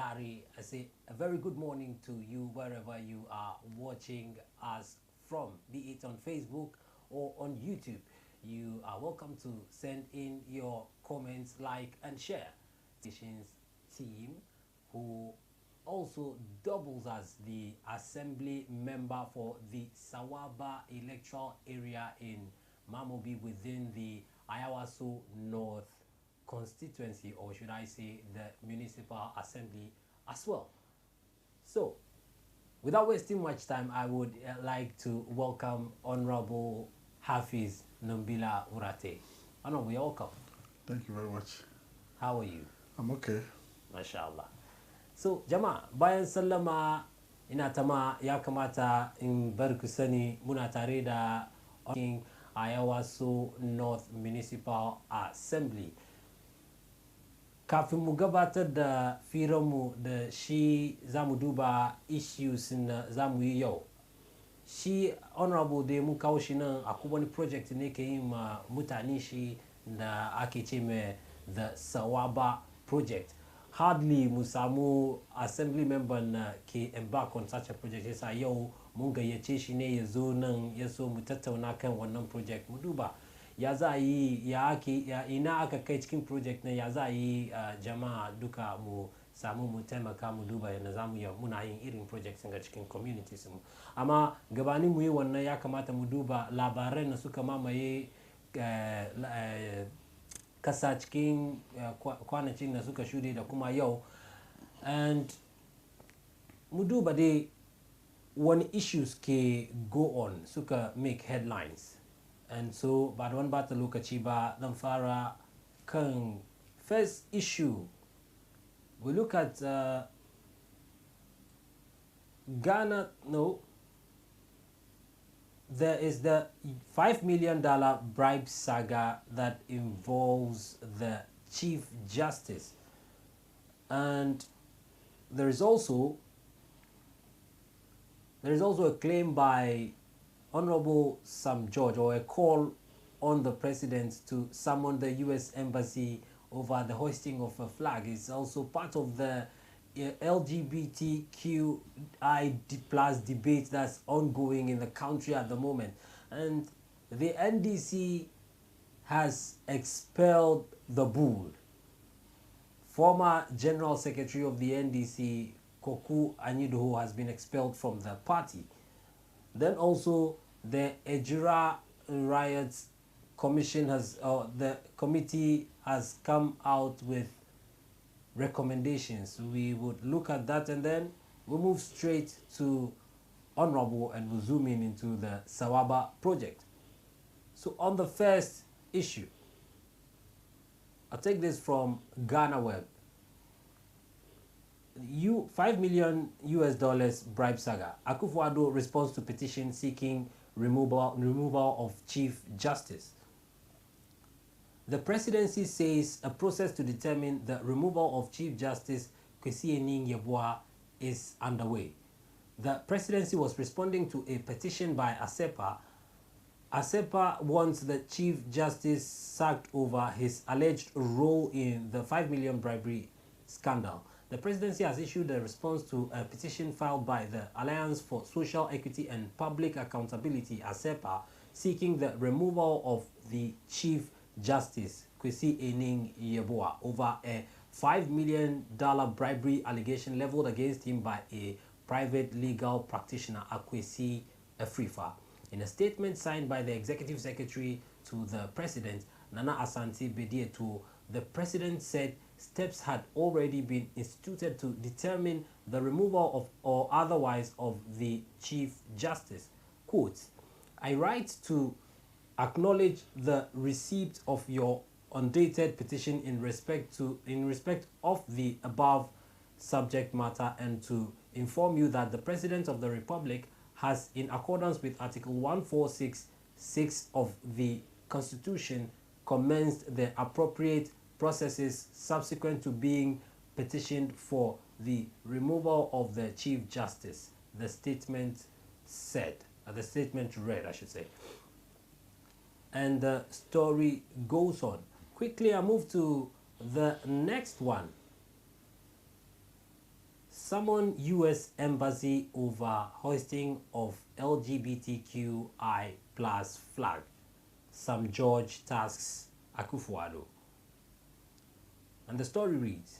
Larry. I say a very good morning to you wherever you are watching us from, be it on Facebook or on YouTube. You are welcome to send in your comments, like, and share. Nations team, who also doubles as the assembly member for the Sawaba electoral area in Mamobi within the Ayawaso North constituency, or should I say the municipal assembly as well. So, without wasting much time, I would like to welcome Honorable Hafiz Nunbilla Wuratey. Honorable, welcome. Thank you very much. How are you? I'm okay. Mashallah. So, jama'a, bayan sallama ina tama ya kamata in bar ku sani muna tare da Ayawaso North Municipal Assembly. Kafin mu gabatar da firanmu da shi za mu duba issues na za mu yi yau. Shi honorable da mun kawo shi nan akwai wani project ne ke yi ma mutane shi da ake ce mai the Sawaba Project. Hardly mu samu assembly member na ke embark on such a project. Yasa yau mun gayyace shi ne ya zo nan ya so mu tattauna kan wannan project mu duba ya za yi ya ina aka kai cikin project na ya za yi jama'a duka mu samu mu taimaka mu duba yana za mu yi muna yin irin projects ga cikin communities mu. Amma gabanin mu yi wannan ya kamata mu duba labaran da suka mamaye kasa cikin kwanacin da suka shuɗe da kuma yau, and mu duba dai wani issues ke go on suka make headlines. And so ba da wani bata lokaci ba zan fara kan first issue. We look at Ghana. No, there is the $5 million bribe saga that involves the Chief Justice, and there is also a claim by Honorable Sam George, or a call on the president to summon the U.S. Embassy over the hoisting of a flag. It's also part of the LGBTQI plus debate that's ongoing in the country at the moment. And the NDC has expelled the bull. Former General Secretary of the NDC, Koku Anyidoho, has been expelled from the party. Then also the Ejura Commission the committee has come out with recommendations. We would look at that and then we'll move straight to Honorable and we'll zoom in into the Sawaba Project. So on the first issue, I'll take this from Ghana Web. $5 million bribe saga. Akufo-Addo responds to petition seeking removal of Chief Justice. The presidency says a process to determine the removal of Chief Justice Kwesi Ening-Yeboah is underway. The presidency was responding to a petition by ASEPA. ASEPA wants the Chief Justice sacked over his alleged role in the $5 million bribery scandal. The presidency has issued a response to a petition filed by the Alliance for Social Equity and Public Accountability, ASEPA, seeking the removal of the Chief Justice, Kwesi Ening-Yeboah, over a $5 million bribery allegation leveled against him by a private legal practitioner, Akwesi Afrifa. In a statement signed by the Executive Secretary to the President, Nana Asante Bedietu, the President said steps had already been instituted to determine the removal of or otherwise of the Chief Justice. Quote, I write to acknowledge the receipt of your undated petition in respect of the above subject matter and to inform you that the President of the Republic has, in accordance with Article 146(6) of the Constitution, commenced the appropriate processes subsequent to being petitioned for the removal of the Chief Justice. The statement said, the statement read, I should say. And the story goes on. Quickly, I move to the next one. summon U.S. Embassy over hoisting of LGBTQI plus flag. Sam George tasks Akufo-Addo. And the story reads,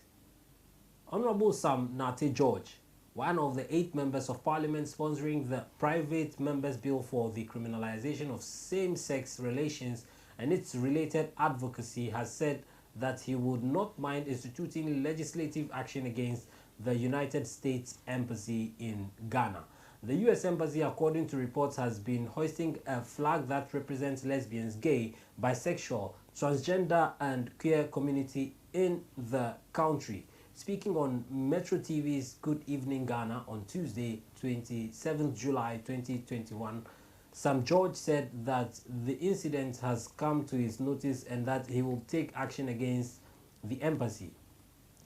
Honorable Sam Nate George, one of the 8 members of parliament sponsoring the private members bill for the criminalization of same-sex relations and its related advocacy, has said that he would not mind instituting legislative action against the United States Embassy in Ghana. The U.S. Embassy, according to reports, has been hoisting a flag that represents lesbians, gay, bisexual, transgender and queer community in the country. Speaking on Metro TV's Good Evening Ghana on Tuesday, 27th July 2021, Sam George said that the incident has come to his notice and that he will take action against the embassy.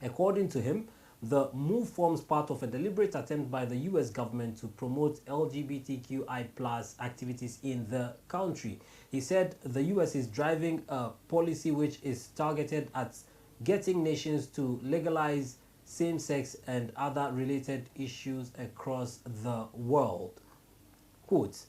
According to him, the move forms part of a deliberate attempt by the U.S. government to promote LGBTQI+ activities in the country. He said the U.S. is driving a policy which is targeted at getting nations to legalize same-sex and other related issues across the world. Quote,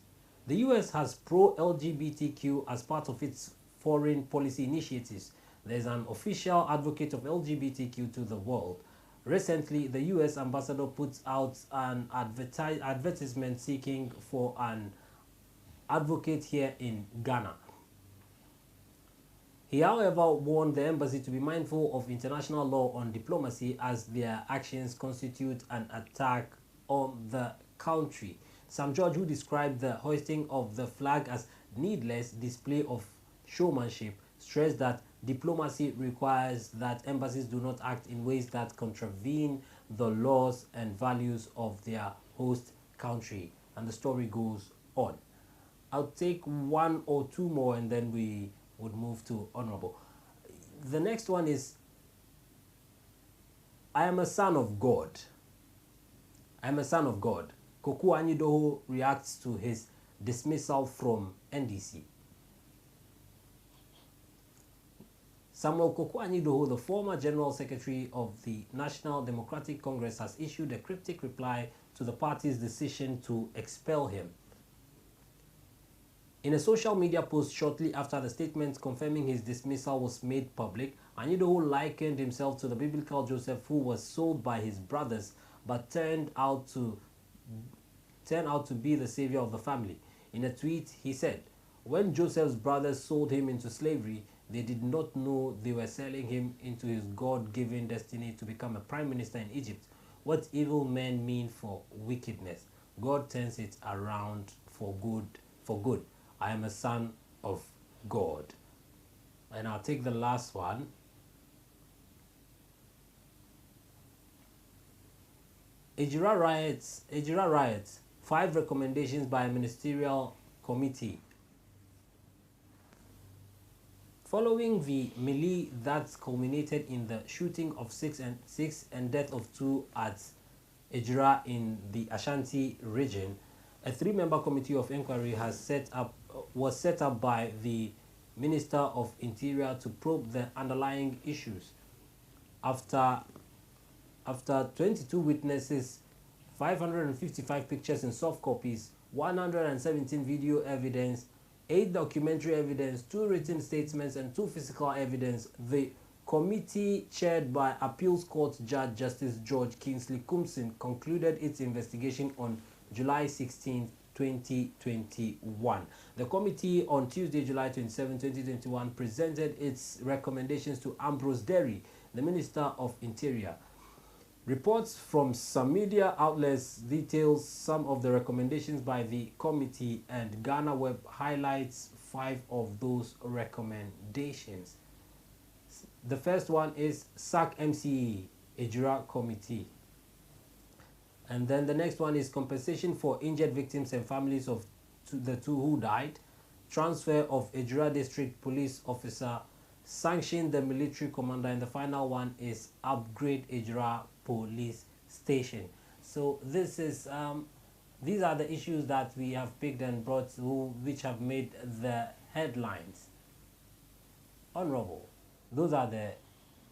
the U.S. has pro-LGBTQ as part of its foreign policy initiatives. There's an official advocate of LGBTQ to the world. Recently, the U.S. ambassador put out an advertisement seeking for an advocate here in Ghana. He, however, warned the embassy to be mindful of international law on diplomacy as their actions constitute an attack on the country. Sam George, who described the hoisting of the flag as needless display of showmanship, stressed that diplomacy requires that embassies do not act in ways that contravene the laws and values of their host country. And the story goes on. I'll take 1 or 2 more and then we would move to Honorable. The next one is, I am a son of God. I am a son of God. Koku Anyidoho reacts to his dismissal from NDC. Samuel Koku Anyidoho, the former General Secretary of the National Democratic Congress, has issued a cryptic reply to the party's decision to expel him. In a social media post shortly after the statement confirming his dismissal was made public, Anyidoho likened himself to the biblical Joseph, who was sold by his brothers but turned out to be the savior of the family. In a tweet, he said, when Joseph's brothers sold him into slavery, they did not know they were selling him into his God-given destiny to become a prime minister in Egypt. What evil men mean for wickedness, God turns it around for good. I am a son of God. And I'll take the last one. Ejura riots. 5 recommendations by a ministerial committee. Following the melee that culminated in the shooting of 6 and death of 2 at Ejura in the Ashanti region, a 3-member committee of inquiry was set up by the Minister of Interior to probe the underlying issues. After 22 witnesses, 555 pictures in soft copies, 117 video evidence, 8 documentary evidence, 2 written statements, and 2 physical evidence, the committee, chaired by Appeals Court Judge Justice George Kingsley Kumsin, concluded its investigation on July 16, 2021. The committee on Tuesday, July 27, 2021, presented its recommendations to Ambrose Derry, the Minister of Interior. Reports from some media outlets details some of the recommendations by the committee, and Ghana Web highlights 5 of those recommendations. The first one is sack MCE, Ejura Committee. And then the next one is compensation for injured victims and families of the 2 who died, transfer of Ejura District Police Officer, sanction the military commander, and the final one is upgrade Ejura Police Station. So this is these are the issues that we have picked and brought which have made the headlines. Honorable, those are the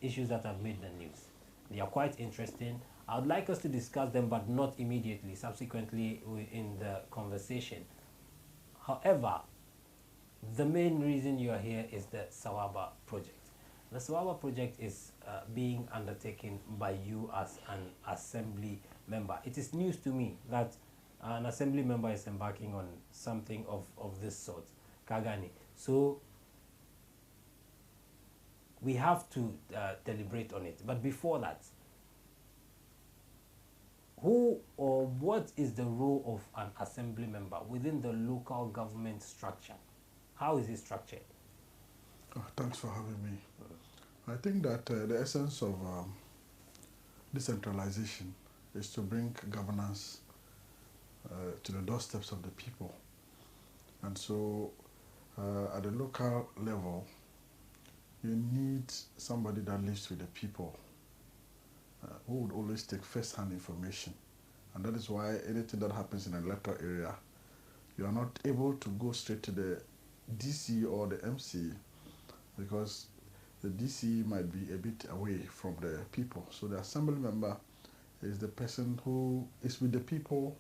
issues that have made the news. They are quite interesting. I would like us to discuss them, but not immediately, subsequently in the conversation. However, the main reason you are here is the Sawaba Project. The Sawaba Project is being undertaken by you as an assembly member. It is news to me that an assembly member is embarking on something of this sort, Kagani. So we have to deliberate on it. But before that, who or what is the role of an assembly member within the local government structure? How is it structured? Thanks for having me. I think that the essence of decentralization is to bring governance to the doorsteps of the people. And so at the local level, you need somebody that lives with the people who would always take first-hand information. And that is why anything that happens in an electoral area, you are not able to go straight to the DC or the MC because the DC might be a bit away from the people. So the assembly member is the person who is with the people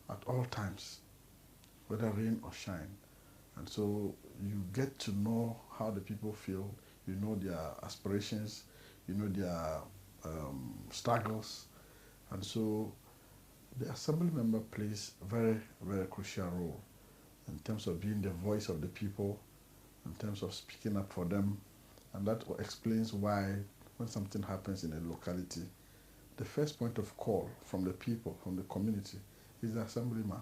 at all times, whether rain or shine. And so you get to know how the people feel, you know their aspirations, you know their struggles. And so the assembly member plays a very, very crucial role in terms of being the voice of the people, in terms of speaking up for them. And that explains why when something happens in a locality, the first point of call from the people, from the community, is the assemblyman.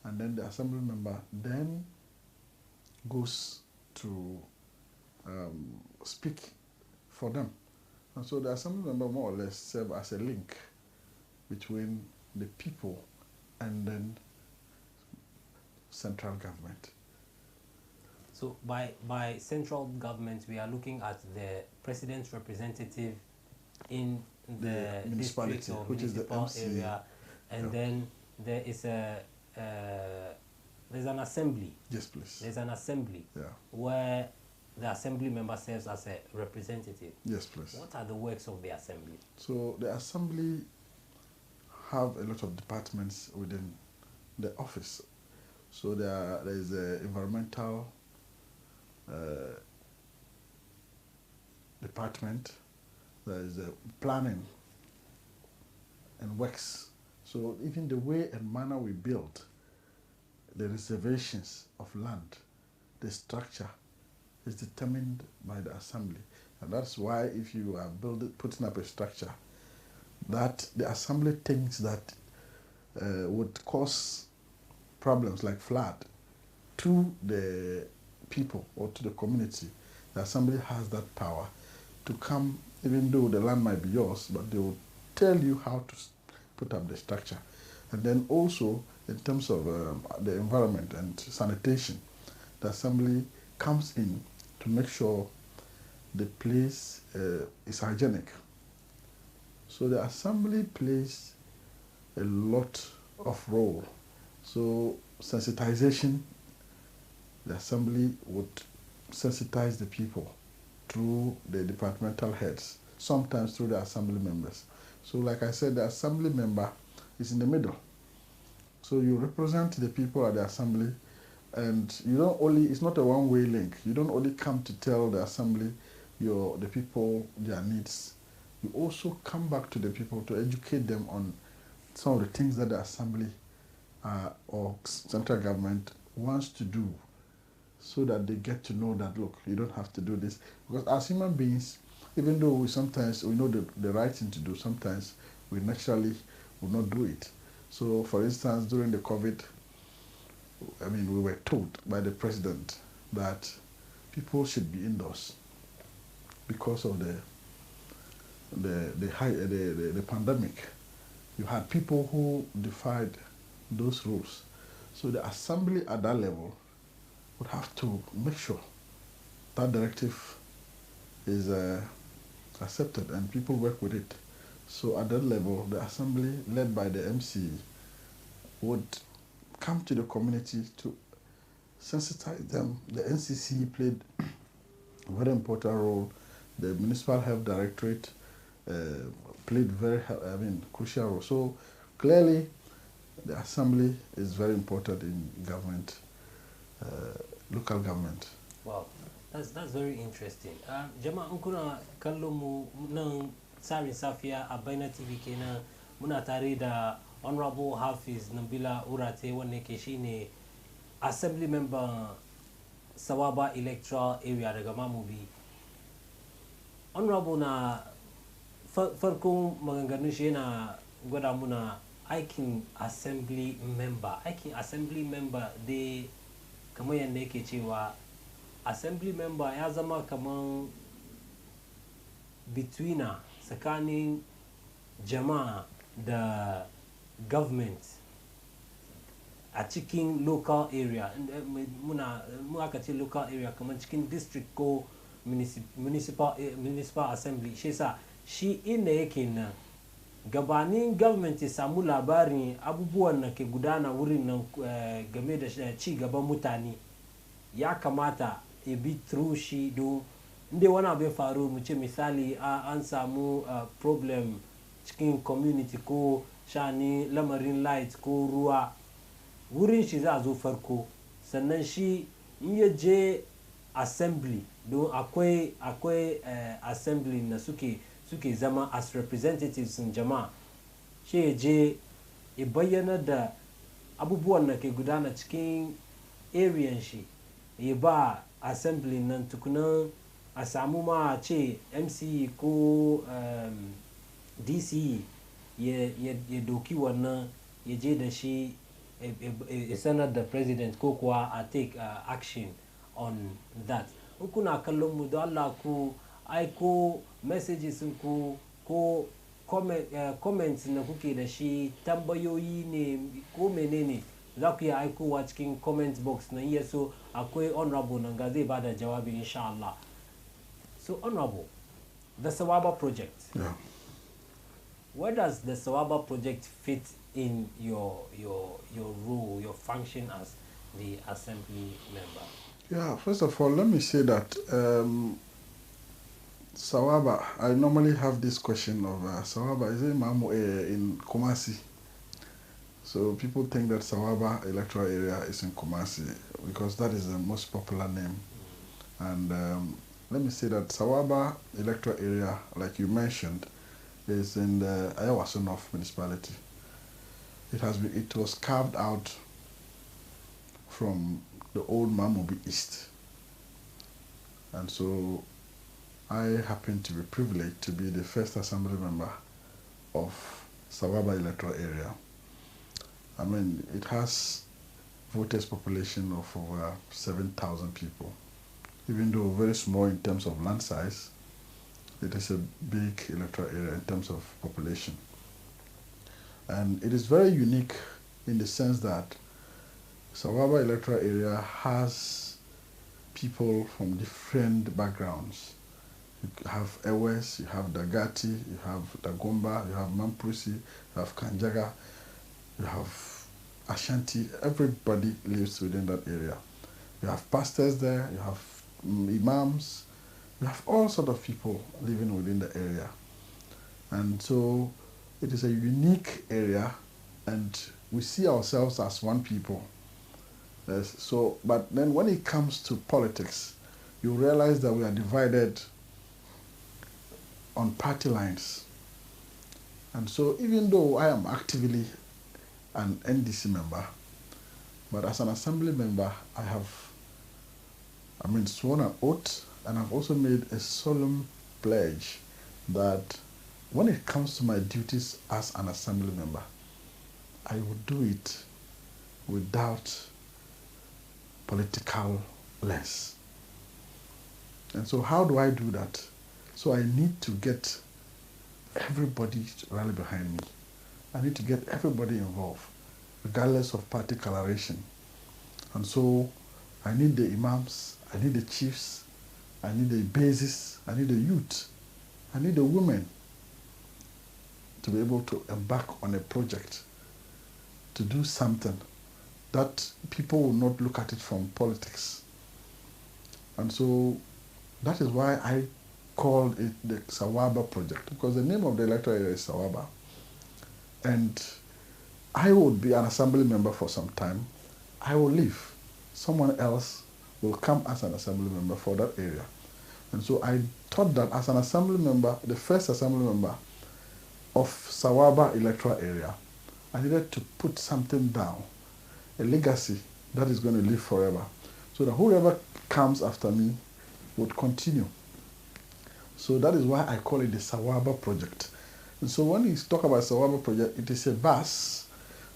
And then the assembly member then goes to speak for them. And so the assembly member more or less serves as a link between the people and then central government. So by central government, we are looking at the president's representative in the municipality, district or which is the municipal MC. area, and then there is there's an assembly. Yes, please. There's an assembly where the assembly member serves as a representative. Yes, please. What are the works of the assembly? So the assembly have a lot of departments within the office. So there is the environmental department, there is the planning and works. So even the way and manner we build the reservations of land, the structure is determined by the assembly. And that's why if you are putting up a structure that the assembly thinks that would cause problems like flood to the people or to the community, the assembly has that power to come, even though the land might be yours, but they will tell you how to put up the structure. And then also, in terms of the environment and sanitation, the assembly comes in to make sure the place is hygienic. So the assembly plays a lot of role. So sensitization, the assembly would sensitize the people through the departmental heads, sometimes through the assembly members. So like I said, the assembly member is in the middle. So you represent the people at the assembly, and you don't only, it's not a one-way link. You don't only come to tell the assembly the people their needs. You also come back to the people to educate them on some of the things that the assembly or central government wants to do, so that they get to know that, look, you don't have to do this. Because as human beings, even though we know the right thing to do, sometimes we naturally will not do it. So for instance, during the COVID, we were told by the president that people should be indoors because of the pandemic. You had people who defied those rules. So the assembly at that level would have to make sure that directive is accepted and people work with it. So at that level, the assembly, led by the MC, would come to the community to sensitize them. The NCC played a very important role. The Municipal Health Directorate, played crucial role. So clearly, the assembly is very important in government, local government. Wow, that's very interesting. Jama'a in kuna kallon mu nan tsarin safiya a Baina TV kenan muna tare da Honorable Hafiz Nunbilla Wuratey wanda ke shine Assembly Member Sawaba Electoral Area daga Mamobi. Honorable na farkon maganganun shi yana gwada muna aikin Assembly Member. Aikin Assembly Member dai kamar yadda yake cewa Assembly Member ya zama kamar betweener tsakanin jama'a da government a cikin local area. Mu aka ce local area kamar cikin district ko municipal assembly. Shi sa shi inda yake nan gabanin government ya samu labarin abubuwan da ke gudana wurin nan game da ci gaban mutane, ya kamata ya bi through shi don inda wani abu ya faru mu ce misali an samu problem cikin community ko shani lamarin light ko ruwa, wurin shi za a zo farko, sannan shi in ya je assembly don akwai assembly na suke zama as representatives in jama'a, shi ya je ya bayyana da abubuwan da ke gudana cikin area shi, ya ba assembly nan tukunan a samu ma ce mce ko dce ya doki wannan ya je da shi ya sanar da president ko kuwa a take action on that. In kuna kallon mu da Allah ku aiko messages ku ko comments na kuke da shi, tambayoyi ne ko menene za ku yi aikowa cikin comment box na iya so akwai honorable nan ga zai bada jawabi insha Allah. So honorable, the Sawaba Project. Yeah. Where does the Sawaba Project fit in your role, your function as the assembly member? Yeah, first of all, let me say that Sawaba, I normally have this question of Sawaba, is it Mamu in Kumasi? So people think that Sawaba electoral area is in Kumasi because that is the most popular name. And let me say that Sawaba electoral area, like you mentioned, is in the Ayawaso North municipality. It was carved out from the old Mamobi East. And so I happen to be privileged to be the first assembly member of Sawaba electoral area. I mean, it has voters population of over 7,000 people. Even though very small in terms of land size, it is a big electoral area in terms of population. And it is very unique in the sense that Sawaba electoral area has people from different backgrounds. You have Ewes, you have Dagati, you have Dagomba, you have Mamprusi, you have Kanjaga, you have Ashanti. Everybody lives within that area. You have pastors there, you have imams, you have all sorts of people living within the area. And so it is a unique area, and we see ourselves as one people. But then when it comes to politics, you realize that we are divided on party lines. And so even though I am actively an NDC member, but as an assembly member, I have sworn an oath, and I've also made a solemn pledge that when it comes to my duties as an assembly member, I will do it without political lens. And so how do I do that? So I need to get everybody to rally behind me. I need to get everybody involved, regardless of party coloration. And so I need the imams, I need the chiefs, I need the bases, I need the youth, I need the women to be able to embark on a project, to do something that people will not look at it from politics. And so that is why I called it the Sawaba Project because the name of the electoral area is Sawaba. And I would be an assembly member for some time. I will leave. Someone else will come as an assembly member for that area. And so I thought that as an assembly member, the first assembly member of Sawaba electoral area, I needed to put something down, a legacy that is going to live forever, so that whoever comes after me would continue. So that is why I call it the Sawaba Project. And so when we talk about Sawaba Project, it is a bus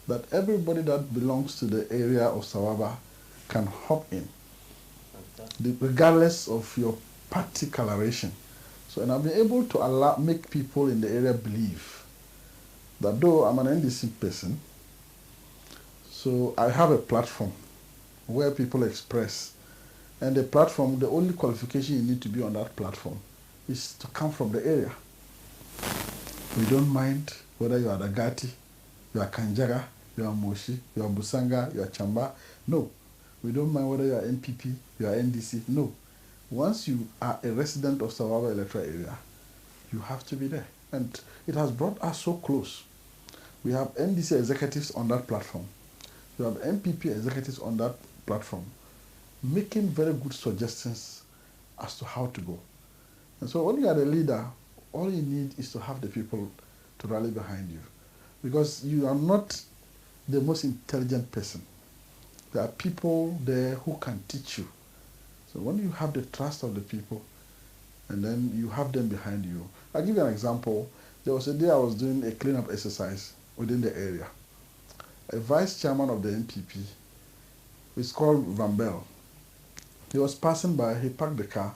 that everybody that belongs to the area of Sawaba can hop in, regardless of your party coloration. So, and I've been able to make people in the area believe that though I'm an NDC person, so I have a platform where people express. And the platform, the only qualification you need to be on that platform is to come from the area. We don't mind whether you are Dagati, you are Kanjaga, you are Moshi, you are Busanga, you are Chamba. No. We don't mind whether you are NPP, you are NDC. No. Once you are a resident of Sawaba electoral area, you have to be there. And it has brought us so close. We have NDC executives on that platform. We have NPP executives on that platform, making very good suggestions as to how to go. And so when you are the leader, all you need is to have the people to rally behind you. Because you are not the most intelligent person. There are people there who can teach you. So when you have the trust of the people, and then you have them behind you. I'll give you an example. There was a day I was doing a cleanup exercise within the area. A vice chairman of the NPP, it's called Van Bell. He was passing by, he parked the car,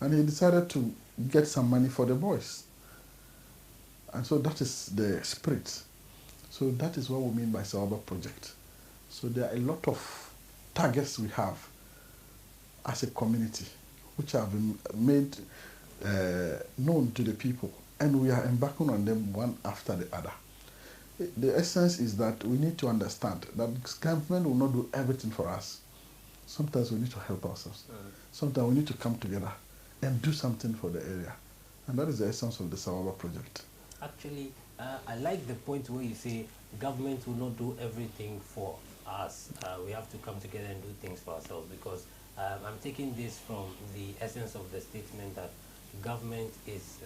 and he decided to get some money for the boys. And so that is the spirit. So that is what we mean by Sawaba Project. So there are a lot of targets we have as a community, which have been made known to the people, and we are embarking on them one after the other. The essence is that we need to understand that government will not do everything for us. Sometimes we need to help ourselves. Sometimes we need to come together and do something for the area. And that is the essence of the Sawaba Project. Actually, I like the point where you say government will not do everything for us. We have to come together and do things for ourselves, because I'm taking this from the essence of the statement that government is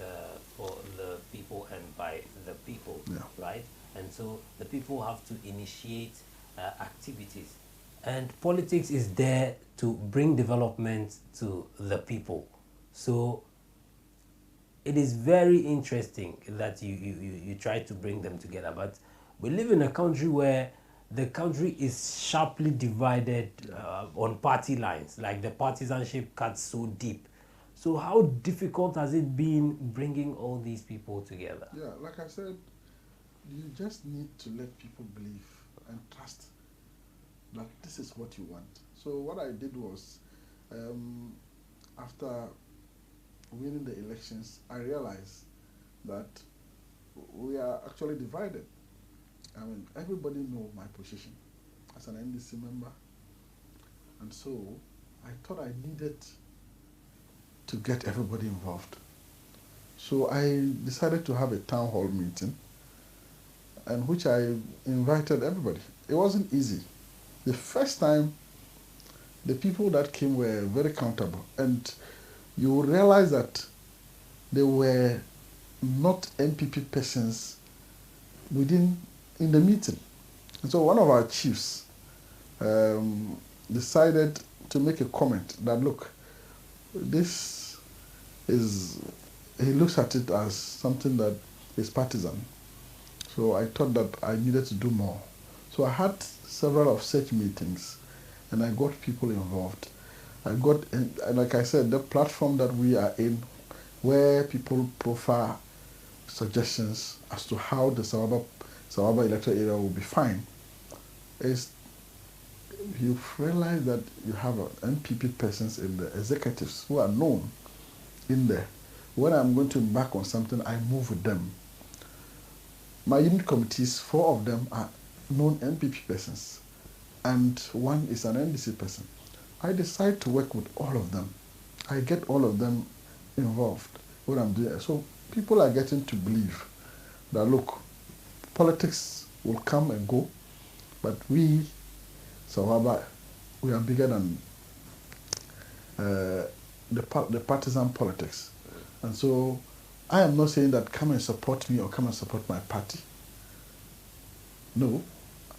for the people and by the people, right? And so the people have to initiate activities. And politics is there to bring development to the people. So it is very interesting that you try to bring them together. But we live in a country where the country is sharply divided on party lines. Like the partisanship cuts so deep. So how difficult has it been bringing all these people together? Yeah, like I said, you just need to let people believe and trust that this is what you want. So what I did was, after winning the elections, I realized that we are actually divided. I mean, everybody knows my position as an NDC member. And so I thought I needed to get everybody involved. So I decided to have a town hall meeting, and which I invited everybody. It wasn't easy. The first time, the people that came were very countable, and you will realize that they were not NPP persons in the meeting. And so one of our chiefs decided to make a comment that, look, this is, he looks at it as something that is partisan. So I thought that I needed to do more. So I had several of such meetings, and I got people involved. I got, and like I said, the platform that we are in, where people profile suggestions as to how the Sawaba electoral area will be fine, is you realize that you have NPP persons in the executives who are known in there. When I'm going to embark on something, I move with them. My unit committees, 4 of them are known NPP persons, and 1 is an NDC person. I decide to work with all of them. I get all of them involved. what I'm doing. So people are getting to believe that, look, politics will come and go, but we, Sawaba, we are bigger than the partisan politics. And so I am not saying that come and support me or come and support my party. No,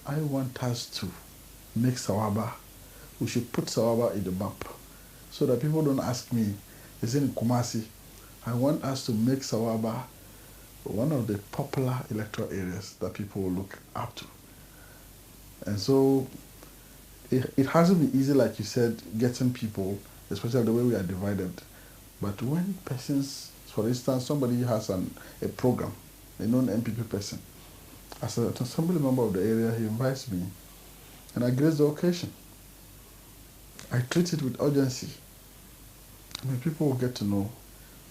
I want us to make Sawaba, we should put Sawaba in the map so that people don't ask me, is it in Kumasi? I want us to make Sawaba one of the popular electoral areas that people will look up to. And so it hasn't been easy, like you said, getting people, especially the way we are divided. But when persons, for instance, somebody has a program, a non-MPP person, as an assembly member of the area, he invites me, and I grace the occasion. I treat it with urgency. I mean, people will get to know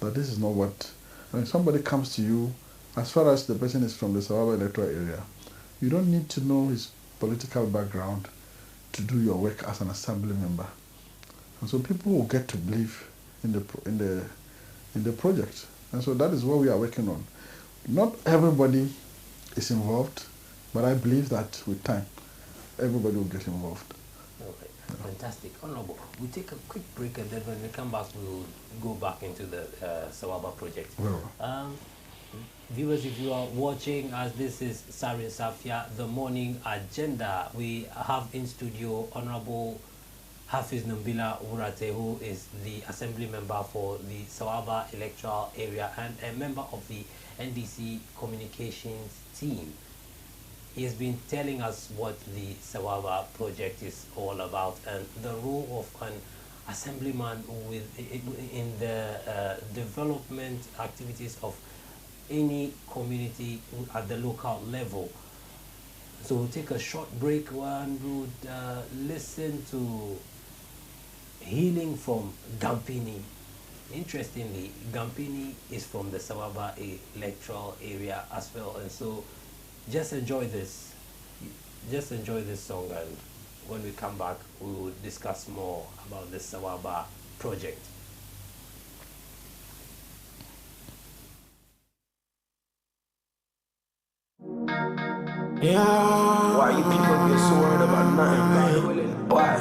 that this is not what, when somebody comes to you, as far as the person is from the Sawaba electoral area, you don't need to know his political background to do your work as an assembly member. And so people will get to believe in the project. And so that is what we are working on. Not everybody is involved, but I believe that with time, everybody will get involved. Okay, fantastic. Honorable, we'll take a quick break, and then when we come back, we'll go back into the Sawaba project. Well. Viewers, if you are watching, as this is Sarin Safia, the morning agenda, we have in studio Honorable Hafiz Nunbilla Wuratey, who is the assembly member for the Sawaba electoral area and a member of the NDC communications team. He has been telling us what the Sawaba project is all about and the role of an assemblyman in the development activities of any community at the local level. So we'll take a short break and we'll listen to Healing from Gampini. Interestingly, Gampini is from the Sawaba electoral area as well, and so just enjoy this song, and when we come back we will discuss more about the Sawaba project. Yeah. Why you people get so worried about nothing? Why?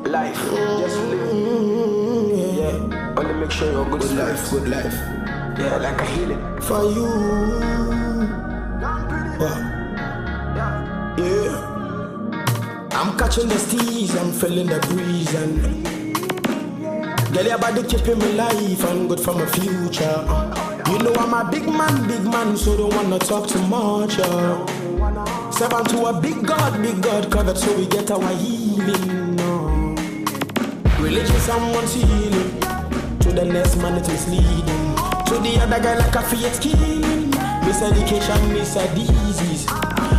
Life, just live. Yeah, only make sure you're good life, good life. Yeah, like a healing for you. Yeah, I'm catching the steez, I'm feeling the breeze, and girl, your body keeping me alive and good for my future. You know I'm a big man, so don't wanna talk too much. Step onto a big God covered, so we get our healing. Religion, someone's healing. To the next man, it is leading. To the other guy, like a Fiat killing. Miseducation, miss a disease.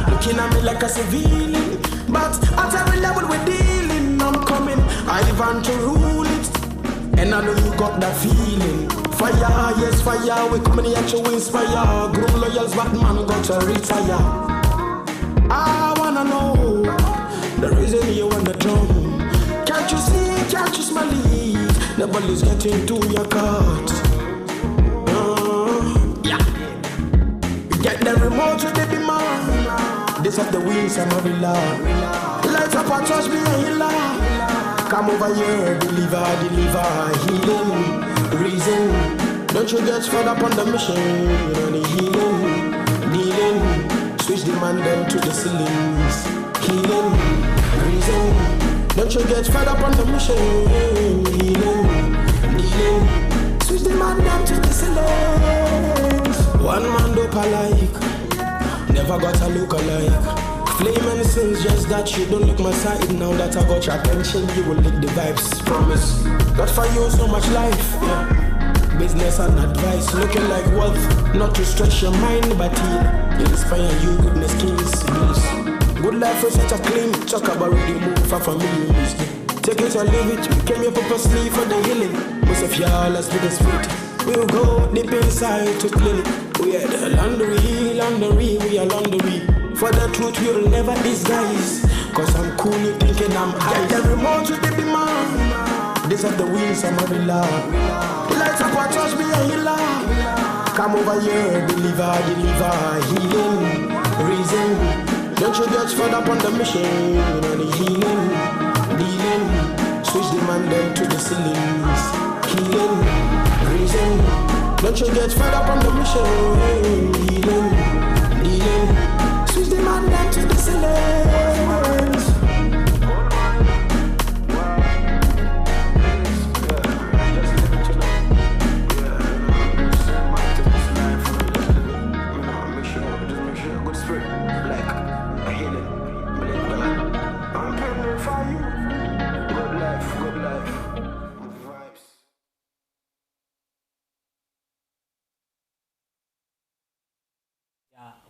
Looking at me like a civilian. But at every level we're dealing, I'm coming. I want to rule it. And I know you got that feeling. Fire, yes, fire. We coming here to inspire. Groom loyals, but man got to retire. I wanna know the reason you want the drum. Can't you see, can't you smell it? The ball is getting to your gut. Yeah. Get the remote to the demand. This of the wings and every love. Light up and touch me and healer. Come over here, deliver healing. Reason, don't you get fed up on the mission. Only healing, dealing. Switch the man them to the ceilings. Healing, reason, don't you get fed up on the mission. Healing, dealing. Switch the man them to the ceilings. One man dope alike, never got a look alike. Flame and sins, just that you don't look my side. Now that I got your attention, you will lick the vibes. Promise, got for you so much life, yeah. Business and advice, looking like wealth. Not to stretch your mind, but heal. Inspire you, goodness, kings, bliss. Good life is such a claim. Talk about really move for families. Take it or leave it. We came here purposely for the healing. Most of y'all, let's be the spirit. We'll go deep inside to clean it. We are the laundry, we are laundry. For the truth we'll never disguise. Cause I'm cool, you thinking I'm high. Get every more to the man. This of the wings, I'm a real. Light up or touch me and healer. Come over here, deliver healing, reason. Don't you get fed up on the mission, on the healing, dealing. Switch the man then to the ceilings, healing, reason. Don't you get fed up on the mission, healing, dealing. Switch the man then to the ceilings.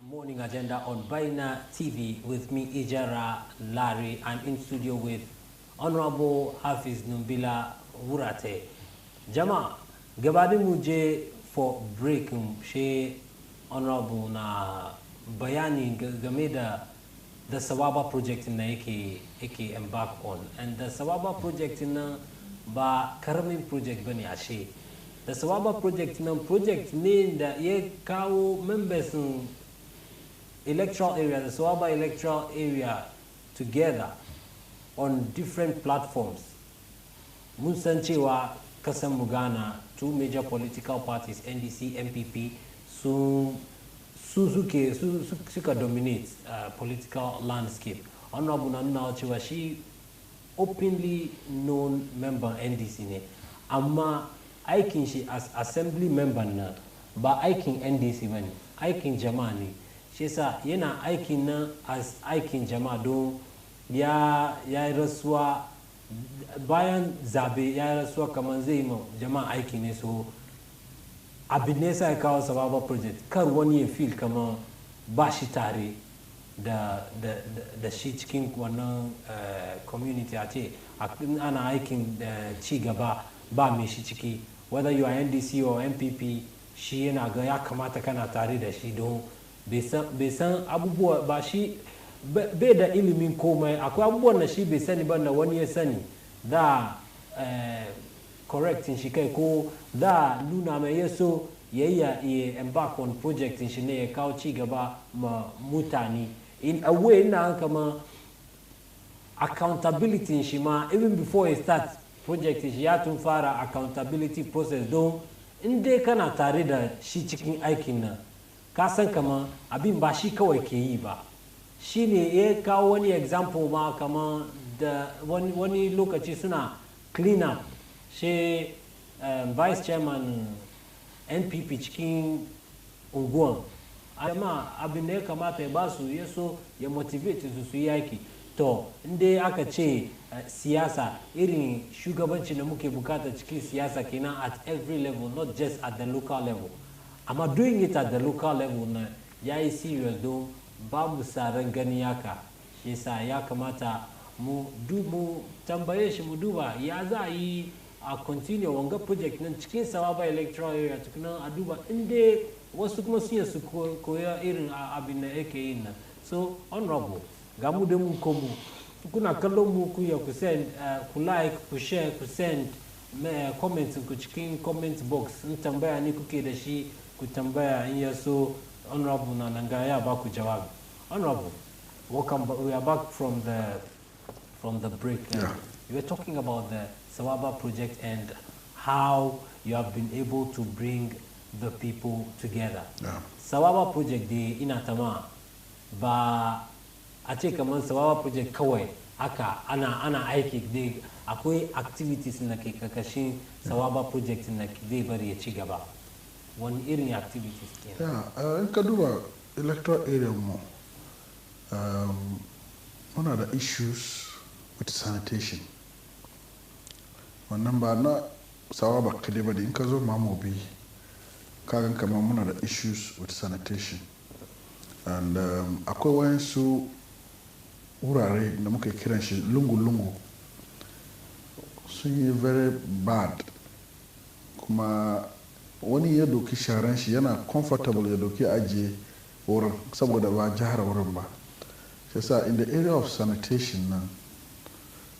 Morning agenda on Baina TV with me, Ejura Larry. I'm in studio with Honorable Hafiz Nunbilla Wuratey. Jama, gabadin muje for break she Honorable na bayani game da the Sawaba Project na yake embark on, and the Sawaba Project na ba karamin project bane ashe. The Sawaba Project na project ne da ya kawo members electoral area, the Sawaba electoral area together on different platforms. Mun san cewa kasan mu Ghana, two major political parties, NDC, MPP, suka dominate political landscape. Honorable Nunbilla cewa she openly known member NDC ne, amma aikin shi as assembly member na ba aikin NDC bane, aikin jama'a ne. Shi yasa yana aikin nan as aikin jama'a don ya rasuwa bayan zabe, ya rasuwa kamar zai ma jama'a aiki ne, so abin ne sai kawo Sawaba Project kar wani ya feel kamar ba shi tare da shi cikin wannan community, a ce ana aikin ci gaba ba mai shi ciki, whether you are NDC or MPP, shi yana ga ya kamata kana tare da shi don bai san abubuwa ba, shi bai da ilimin komai. Akwai abubuwan da shi bai sani ba da wani ya sani da correcting shi kai, ko da nuna mai yaso ya embark on project shi ne ya kawo ci gaba ma mutane in a way na kama accountability shi ma even before he start project shi ya tun fara accountability process don in dai kana tare da shi cikin aikin nan ka san kama abin ba shi kawai ke yi ba. Shi ne ya kawo wani example ma kama da wani lokaci suna clean up shi vice chairman NPP cikin unguwan, amma abin da ya kamata ya ba su ya so ya motivate su yi aiki. To inda aka ce siyasa irin shugabanci da muke bukata cikin siyasa kenan at every level, not just at the local level. Amma doing it at the local level na ya yi serious don ba mu saran gani yaka. Shi yasa ya kamata mu tambaye shi mu duba ya za a yi a continue wanga project nan cikin Sawaba electoral area tukunan a duba inda wasu kuma sun su koya irin abin da yake yin nan. So honorable, ga mu da mun komo kuna kallon mu ku ya ku send ku like, ku share, ku send comments ku cikin comment box. In tambaya ni kuke da shi ku tambaya, in ya so honorable na nanga ya ba ku jawabi. Honorable, welcome. We are back from the break. Yeah. You were talking about the Sawaba Project and how you have been able to bring the people together. Yeah. Sawaba Project de inatama ba a ce kamar Sawaba Project kawai haka ana aiki de akwai activities na ke kakashin Sawaba Project na zai bari ya ci gaba. Wani irin activities ke? Yeah, in ka duba electoral area mu muna da issues with sanitation. Wannan ba na Sawaba kadai ba, in ka zo Mamobi kagan kamar muna da issues with sanitation, and akwai wayansu wurare da muka kiran shi lungu-lungu sun yi very bad, kuma wani ya doki sharan shi yana comfortable ya doki ajiye wurin saboda ba jihar wurin ba. Shi yasa in the area of sanitation nan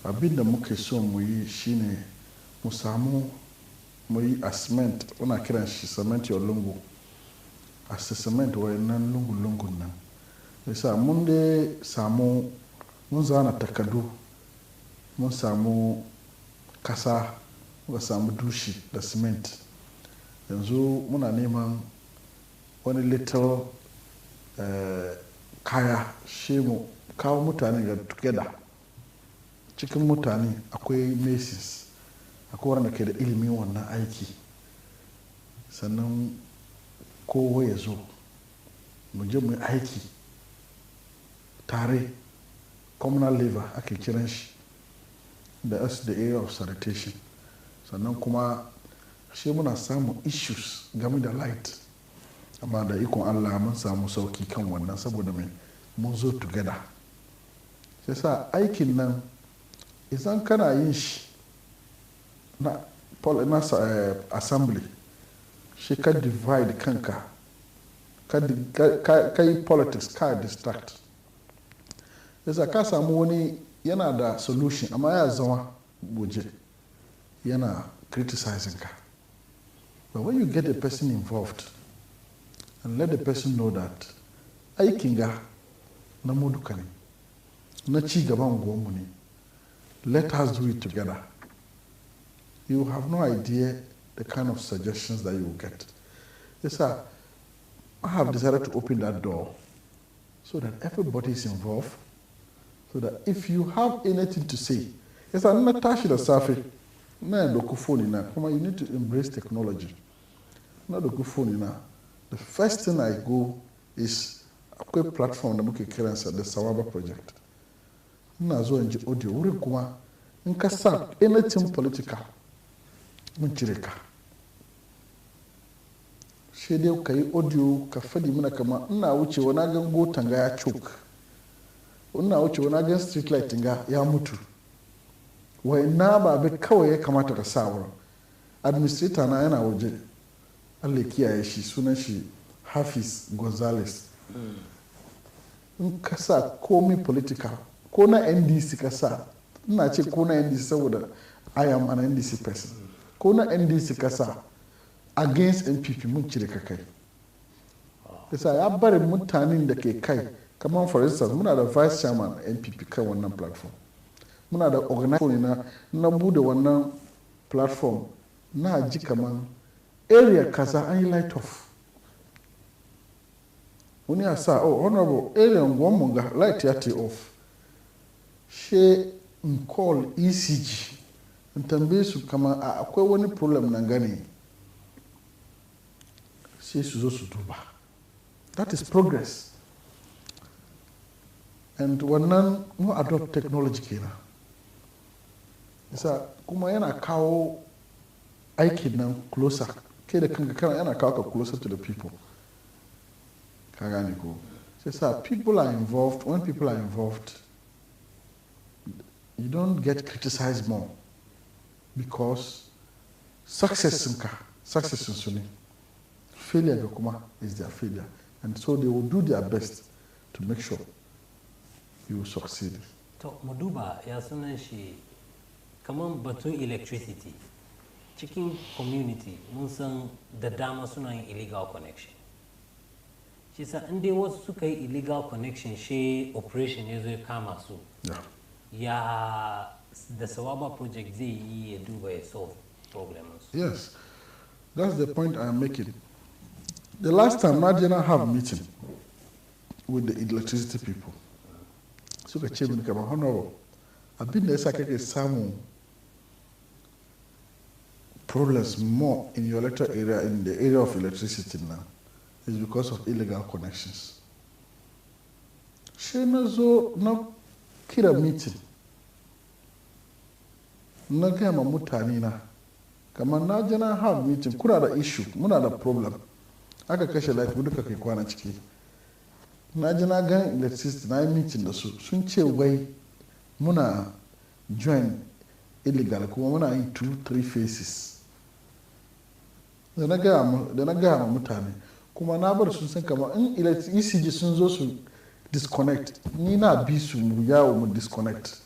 abin da muke so mu yi shine mu samu mu yi a cement muna kiran shi cement your lungu a cement wayannan lungu-lungun nan yasa mun dai samu mun zana takardu mun samu kasa muka samu dushi da cement yanzu muna neman wani little kaya shi mu kawo mutane ga together cikin mutane akwai masons akwai wanda ke da ilimin wannan aiki sannan kowa ya zo mu je mu aiki tare communal level ake kiran shi da the area of sanitation sannan kuma shi muna samun issues game da light amma da ikon Allah mun samu sauki kan wannan saboda mai mun zo together sai sa aikin nan idan kana yin shi na assembly shi ka divide kanka ka yi politics ka distract yasa ka samu wani yana da solution amma ya zama waje yana criticizing ka but when you get a person involved and let the person know that aikin ga na mu duka ne na ci gaban gwamnu ne let us do it together you have no idea the kind of suggestions that you will get. Yes, sir. I have decided to open that door so that everybody is involved, so that if you have anything to say, yes, I'm not touching the surface. No, you need to embrace technology. Not the phone now. The first thing I go is a quick platform that we can the Sawaba Project. Nazo nje audio uri kuma in ka sa anything political mun cire ka. Shi dai ka yi audio ka fadi mana kama ina wucewa na gan gotan ga ya choke. Ina wucewa na gan street light ga ya mutu. Wai na babe kawai ya kamata ka sa wurin. Administrator na yana waje. Allah kiyaye shi sunan shi Hafiz Gonzalez. In ka sa komai political ko na NDC ka sa ina ce ko na NDC saboda I am an NDC person. Ko na NDC ka sa against NPP mun cire ka kai. Yasa ya bari mutanen da ke kai kamar for instance muna da vice chairman NPP kan wannan platform. Muna da organizer na bude wannan platform na ji kamar area kaza an yi light off. Wani ya sa oh honorable area gwamnati ga light ya ta off. She in call ECG in tambaye su kama akwai wani problem nan gane sai su zo su duba. That is progress. And wannan mu adopt technology kenan. Isa kuma yana kawo aikin nan closer. Kai da kanka kana yana kawo ka closer to the people. Ka gane ko. Sai people are involved. When people are involved, you don't get criticized more because success in Sunni. Failure kuma is their failure. And so they will do their best to make sure you will succeed. To Muduba ya sunan shi kaman batun electricity cikin community mun san da dama suna yin illegal connection. Shi sa inda wasu suka yi illegal connection shi operation ya zo ya kama su. Ya the Sawaba Project zai yi ya duba ya solve problems. Yes, that's the point I am making. The last time Najena have a meeting with the electricity people. Suka ce mini kamar honorable abin da yasa kake samu problems more in your electoral area in the area of electricity now is because of illegal connections. Shi na zo na kira meeting na gaya ma mutane na kamar na je na have meeting kuna da issue muna da problem aka kashe light mu duka kai kwana ciki na je na gan electricity na yi meeting da su sun ce wai muna join illegal kuma muna yin 2-3 phases da na gaya ma mutane kuma na bar sun san kamar in ECG sun zo su disconnect ni na bi su mu yawo mu disconnect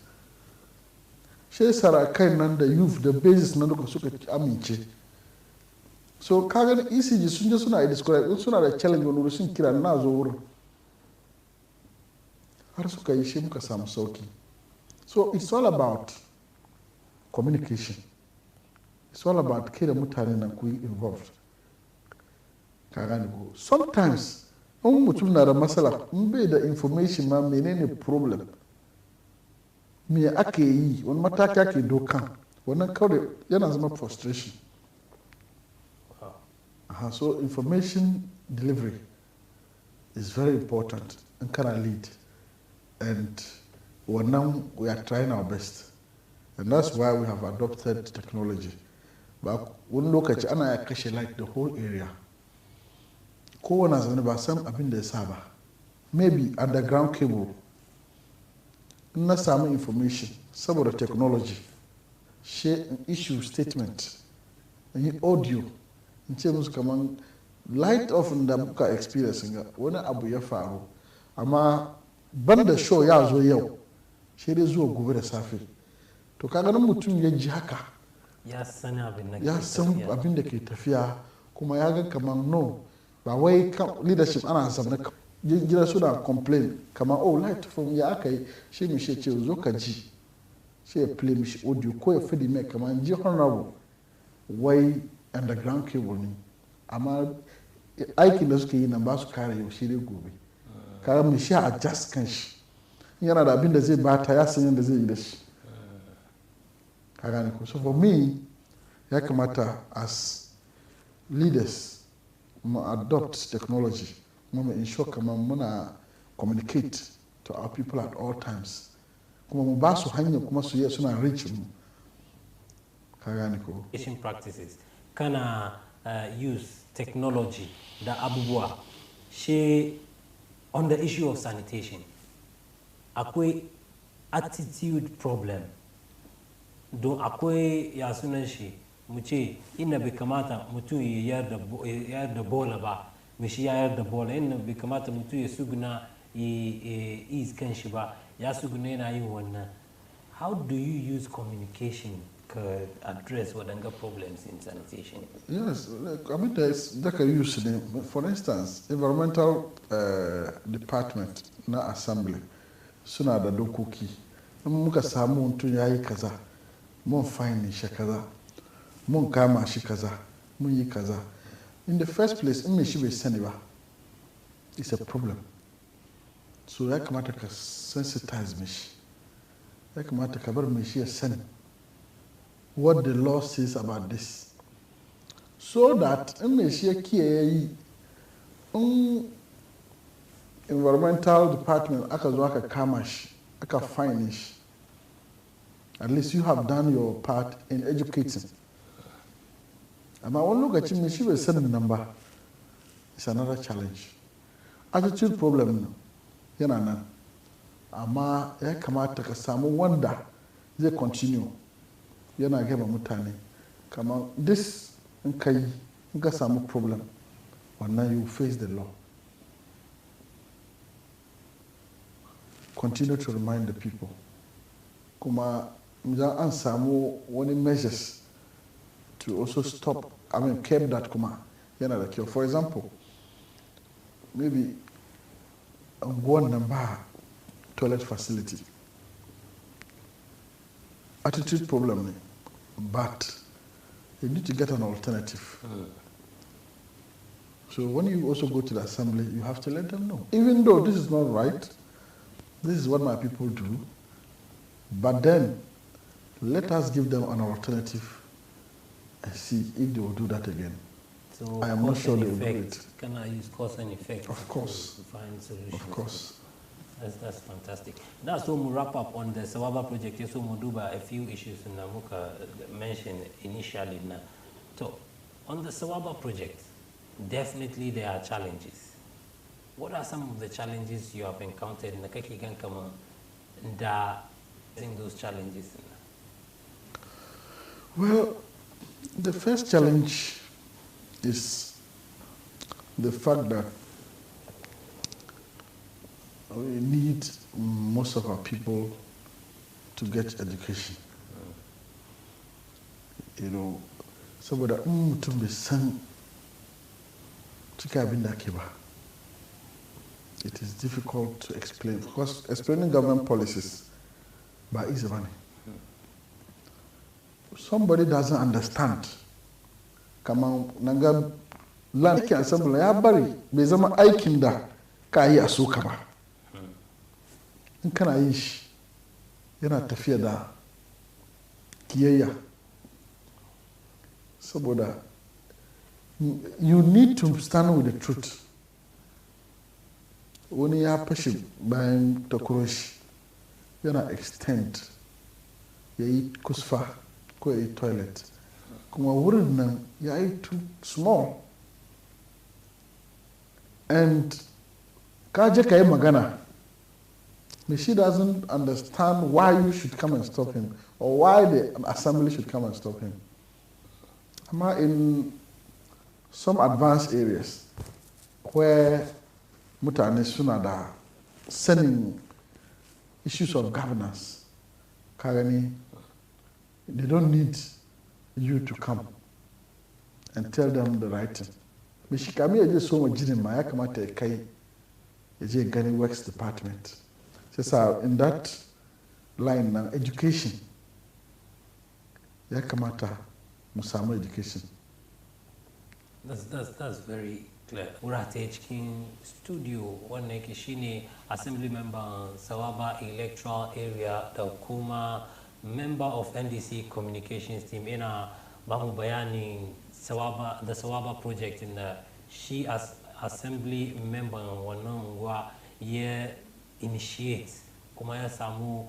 shi sarakai nan da youth da basis na duka suka amince So kaga ECG sun je suna describe suna da challenge wani wurin sun kira na zo wurin har suka yi shi muka samu sauki. So it's all about communication. It's all about kai da mutane nan ku involved. Ka gane ko sometimes in mutum na da matsala in bai da information ma menene problem me ake yi wani mataki ake dokan wannan kawai yana zama frustration. So information delivery is very important in kana lead, and wannan we are trying our best, and that's why we have adopted technology. But wani lokaci ana ya kashe like the whole area. Kowane zane ba san abin da ya sa ba. Maybe underground cable. In na samu information saboda technology, share an issue statement, in audio, in ce musu kaman light off da muka experience ga wani abu ya faru, amma banda show ya zo yau, shi dai zuwa gobe da safe. To kaga nan mutum ya ji haka, ya san abin da ke tafiya, kuma ya ga kaman no, ba wai leadership ana zamana gida suna complain kaman oh light from ya aka yi shi mi shi ce zo ka ji, shi ya play mishi audio ko ya fadi mai kaman ji honorable wai underground cable ne, amma aikin da suke yi nan ba su kare yau shi dai gobe. Kaga mai shi a adjust kan shi, yana da abin da zai bata ya san yadda zai yi da shi. Ka gane ko. So for me ya kamata as leaders mu adopt technology, mu ensure kamar muna communicate to our people at all times, kuma mu ba su hanya kuma su yi suna reach mu. Ka gane ko. Practices kana use technology da abubuwa she on the issue of sanitation akwai attitude problem don akwai ya sunan shi mu ce ina bai kamata mutum ya yar da bola ba, mishi ya yar da bola, ina bai kamata mutum ya suguna is kan shi ba, ya suguna yana yin wannan. How do you use communication to address waɗanga problems in sanitation? Yes, I mean that can use them. For instance, environmental department na assembly suna da dokoki. In muka samu mutum ya yi kaza, mun fine shi kaza, mun kama shi kaza, mun yi kaza. In the first place, in me shi bai sani ba, it's a problem. So ya kamata ka sensitize mishi. Ya kamata ka bar mishi ya sani what the law says about this, so that in me shi ya kiyaye yi environmental department aka zo aka kama shi aka fine shi, at least you have done your part in educating. Amma wani lokacin me shi bai sanin nan ba, it's another challenge. Attitude problem yana nan, amma ya kamata ka samu wanda zai continue yana gaba mutane kamar this in ka yi in ka samu problem wannan you face the law. Continue to remind the people. Kuma idan an samu wani measures to also stop, curb that kuma yana da kyau. For example, maybe unguwan nan ba toilet facility. Attitude problem ne, but you need to get an alternative. So when you also go to the assembly, you have to let them know. Even though this is not right, this is what my people do, but then let us give them an alternative and see if they will do that again. So I am not sure they will do it. Can I use cause and effect? Of course. To find solutions. Of course. That's fantastic. That's so we wrap up on the Sawaba Project. So we do a few issues in Namuka mentioned initially now. So on the Sawaba Project, definitely there are challenges. What are some of the challenges you have encountered in the Kakigan Kama and those challenges? Well, the first challenge is the fact that we need most of our people to get education. You know, saboda mutum bai san cika abin da ake ba. It is difficult to explain because explaining government policies ba easy ba ne. Somebody doesn't understand. Kamar naga land ke assembly ya bari bai zama aikin da ka yi a soka ba. In kana yin shi yana tafiya da kiyayya. Saboda you need to stand with the truth. Wani ya fashe bayan takwaroshi yana extend ya yi kusfa ko ya yi toilet. Kuma wurin nan ya yi too small. And kaje ka yi magana. She doesn't understand why you should come and stop him or why the assembly should come and stop him. In some advanced areas where mutane suna da sanin issues of governance, kagani, they don't need you to come and tell them the right thing. Mishikami yaje so majinin ma ya kamata ya kai yaje gani works department. So in that line now, education. Ya kamata mu samu education. That's very clear. Wuratey cikin studio wannan ke shine assembly member Sawaba electoral area da kuma member of NDC communications team ina ba mu bayanin the Sawaba Project inda shi as assembly member wannan unguwa ya initiate kuma ya samu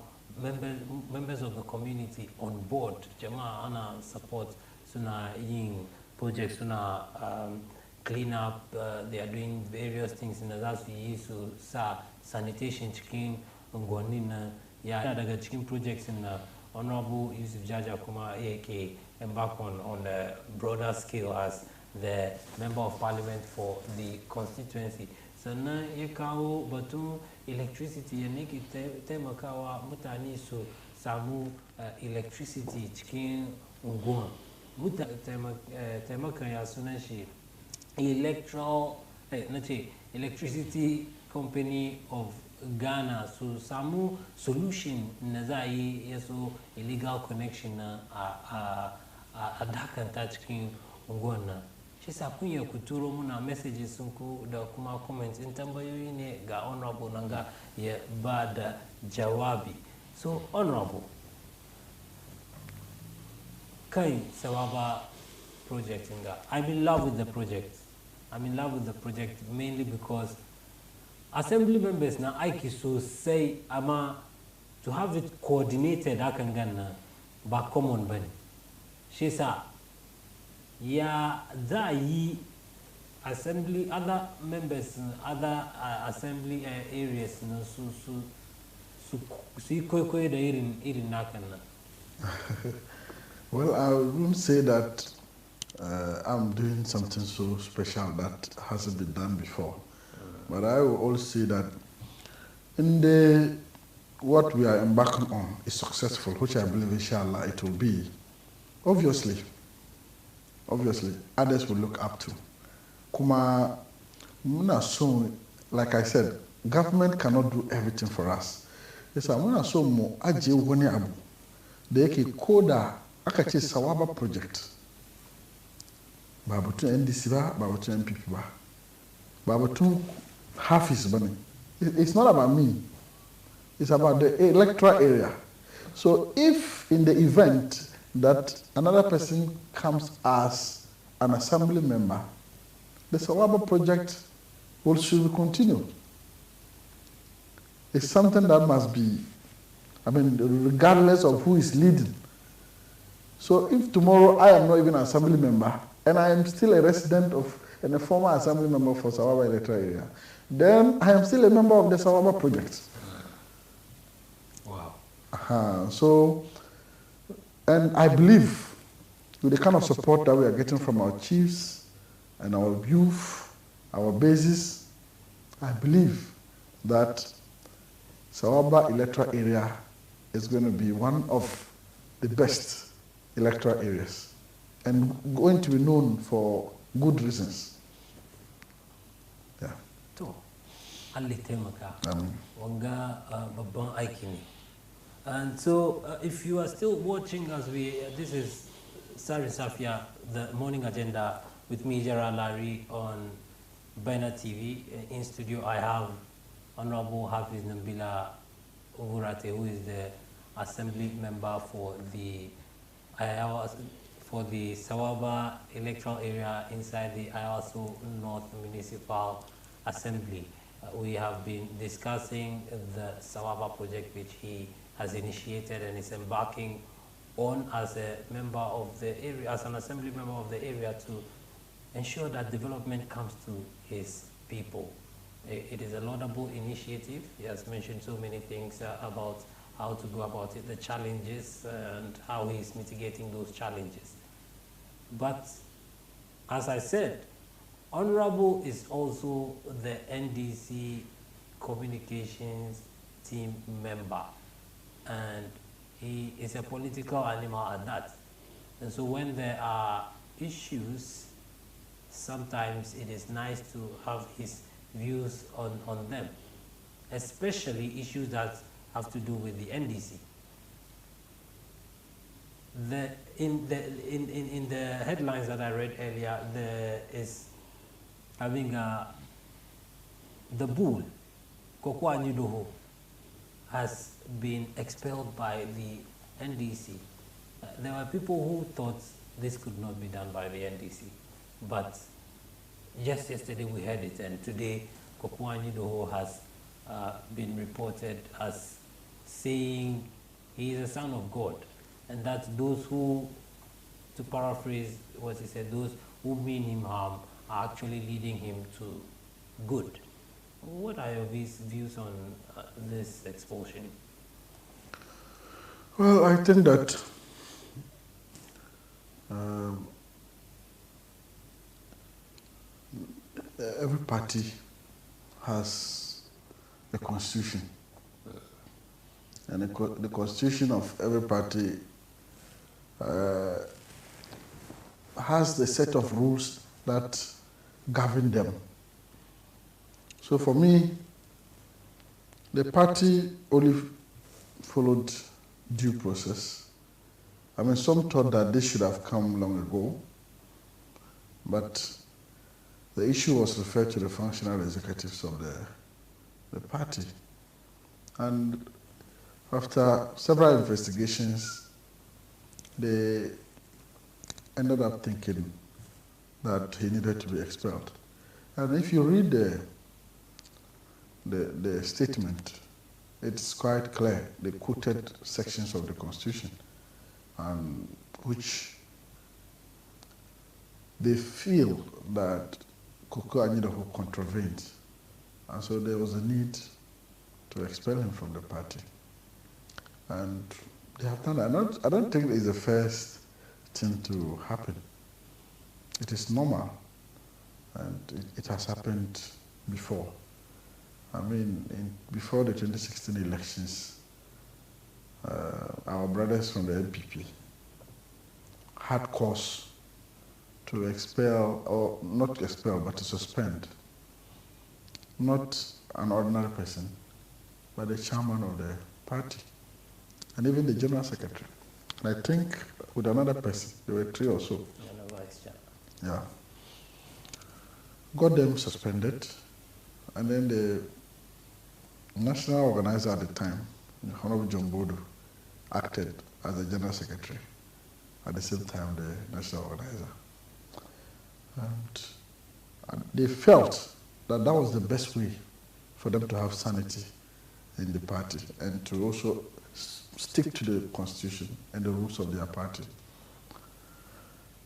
members of the community on board. Jama'a ana support suna yin projects, suna clean up, they are doing various things in the last few years. So sanitation cikin unguwanni na ya daga cikin projects in Honorable Yusuf Jaja kuma yake embark on a broader scale as the member of parliament for the constituency. Sannan ya kawo batun electricity ya nake taimakawa mutane su samu electricity cikin unguwa. Taimaka ya sunan shi Electricity Company of Ghana, so samu solution na za yi yaso illegal connection na a dakanta cikin unguwan nan. Shi sa kun ya kuturo muna messages sunku da kuma comments in tambayoyi ne ga honorable nanga ya ba da jawabi. So honorable, kai Sawaba Project nga, I'm in love with the project. I'm in love with the project mainly because assembly members na aiki so say ama to have it coordinated hakan ganna ba common bane. Shi sa ya za yi assembly other members other assembly areas na su koyi da irin nakan nan. Well, I wouldn't say that I'm doing something so special that hasn't been done before. But I will also say that in what we are embarking on is successful, which I believe inshallah it will be. Obviously, others will look up to. Kuma muna so, like I said, government cannot do everything for us. Yes, muna so mo aje wani abu da yake koda aka ce Sawaba Project. Ba batun NDC ba, ba batun MPP ba. Ba batun Hafiz bane. It's not about me. It's about the electoral area. So if in the event that another person comes as an assembly member, the Sawaba Project should be continued. It's something that must be, regardless of who is leading. So if tomorrow I am not even an assembly member, and I am still a resident of and a former assembly member for Sawaba electoral area, then I am still a member of the Sawaba Project. Wow. So, and I believe with the kind of support that we are getting from our chiefs and our youth, our bases, I believe that Sawaba electoral area is going to be one of the best electoral areas and going to be known for good reasons. To, Allah taimaka. Wanga babban aiki ne. And so, if you are still watching as this is Sarin Safia, the morning agenda with me, Ejura Larry, on Baina TV. In studio, I have Honorable Hon Nunbilla Wuratey, who is the Assembly member for the Sawaba electoral area inside the Ayawaso North Municipal Assembly. We have been discussing the Sawaba Project, which he has initiated and is embarking on as a member of the area, as an assembly member of the area, to ensure that development comes to his people. It is a laudable initiative. He has mentioned so many things about how to go about it, the challenges, and how he is mitigating those challenges. But as I said, Honorable is also the NDC communications team member, and he is a political animal at that. And so when there are issues, sometimes it is nice to have his views on them, especially issues that have to do with the NDC. In the headlines that I read earlier, there is having the bull, Kokwa Nyudoho, has been expelled by the NDC. There were people who thought this could not be done by the NDC, but just yesterday we heard it, and today Kokwa Nyudoho has been reported as saying he is a son of God, and that those who, to paraphrase what he said, those who mean him harm are actually leading him to good. What are your views on this expulsion? Well, I think that every party has a constitution, and the constitution of every party has the set of rules that govern them. So for me, the party only followed due process. I mean, some thought that this should have come long ago, but the issue was referred to the functional executives of the party. And after several investigations, they ended up thinking that he needed to be expelled. And if you read the statement, it's quite clear. They quoted sections of the Constitution, which they feel that Kokwa Nyudoho contravenes. And so there was a need to expel him from the party. And they have done that. I don't think it's the first thing to happen. It is normal, and it has happened before. I mean, before the 2016 elections, our brothers from the NPP had cause to expel, or not expel, but to suspend, not an ordinary person, but the chairman of the party, and even the general secretary. And I think with another person, there were 3 or so. Yeah. Got them suspended, and then the national organizer at the time, Honorable John Bodo, acted as the general secretary, at the same time the national organizer. And they felt that that was the best way for them to have sanity in the party and to also stick to the constitution and the rules of their party.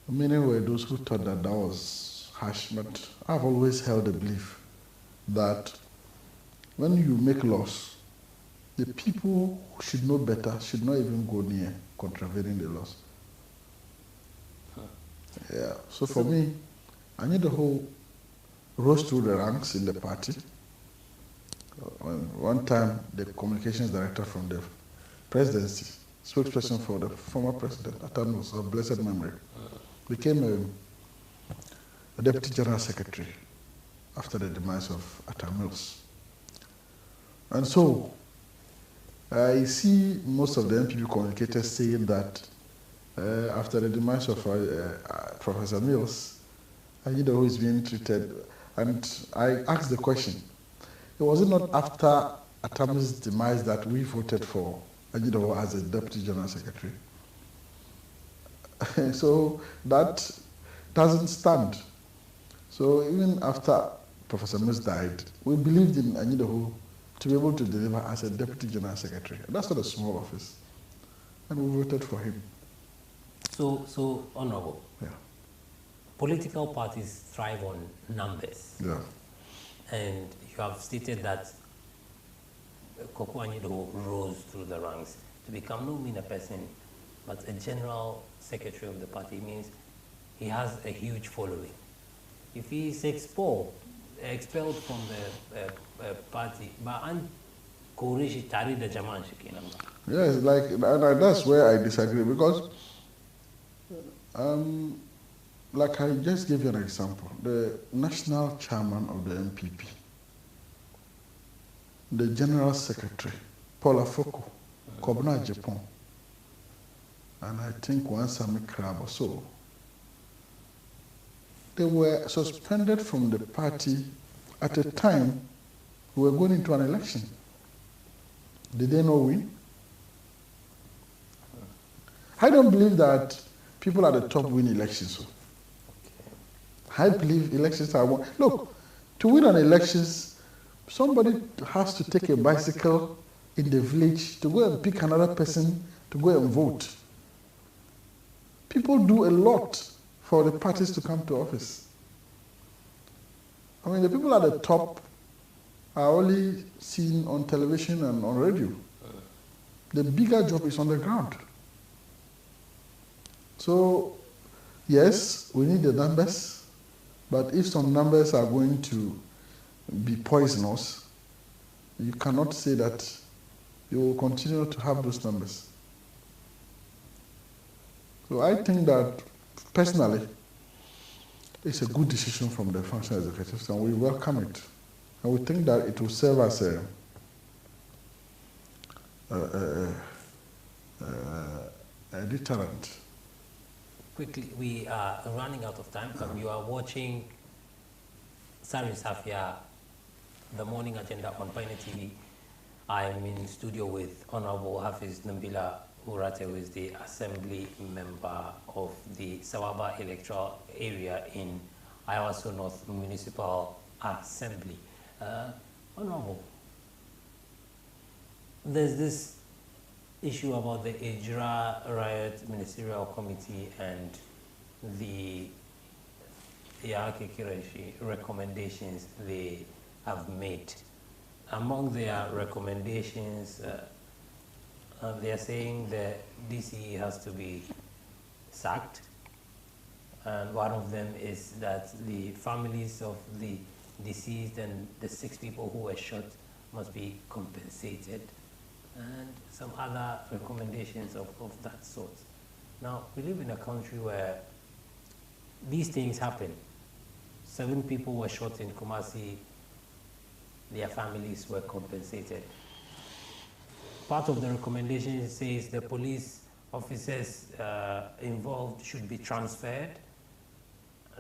Many were those who thought that that was harsh, but I've always held the belief that when you make laws, the people who should know better should not even go near contravening the laws. Yeah. So for me, Nyudoho rose through the ranks in the party. One time, the communications director from the presidency, spokesperson for the former president, Atanos of blessed memory, became a deputy general secretary after the demise of Atta Mills. And so, I see most of the NPP communicators saying that after the demise of Professor Mills, Ajidaho is being treated. And I asked the question, was it not after Atta Mills' demise that we voted for Ajidaho as a Deputy General Secretary? So that doesn't stand. So even after Professor Mills died, we believed in Ajidaho to be able to deliver as a Deputy General Secretary. That's not a small office. And we voted for him. So Honorable, yeah. Political parties thrive on numbers. Yeah. And you have stated that Koko Ajidaho rose through the ranks to become no mean a person, but a general secretary of the party. Means he has a huge following. If he is expelled from the party, but Koreshi Tari the Jaman Shikinamba. Yes, and that's where I disagree, because like I just gave you an example, the national chairman of the NPP, the general secretary, Paul Afoko, Kobna Japan, and I think one Sami Krab or so, they were suspended from the party at a time we were going into an election. Did they not win? I don't believe that people at the top win elections. I believe elections are won. Look, to win an elections, somebody has to take a bicycle in the village to go and pick another person to go and vote. People do a lot for the parties to come to office. I mean, the people at the top are only seen on television and on radio. The bigger job is on the ground. So, yes, we need the numbers, but if some numbers are going to be poisonous, you cannot say that you will continue to have those numbers. So I think that, personally, it's a good decision from the functional executives, and we welcome it. And we think that it will serve as a deterrent. Quickly, we are running out of time. You are watching Sarin Safia, the morning agenda on Baina TV. I am in studio with Honorable Hafiz Nunbilla Wuratey, who is the Assembly member of the Sawaba electoral area in Ayawaso North Municipal Assembly. Honorable, there's this issue about the Ejura Riot Ministerial Committee and the Yake Kireshi recommendations they have made. Among their recommendations, they are saying the DCE has to be sacked, and one of them is that the families of the deceased and the 6 people who were shot must be compensated, and some other recommendations of that sort. Now, we live in a country where these things happen. 7 people were shot in Kumasi, their families were compensated. Part of the recommendation says the police officers involved should be transferred,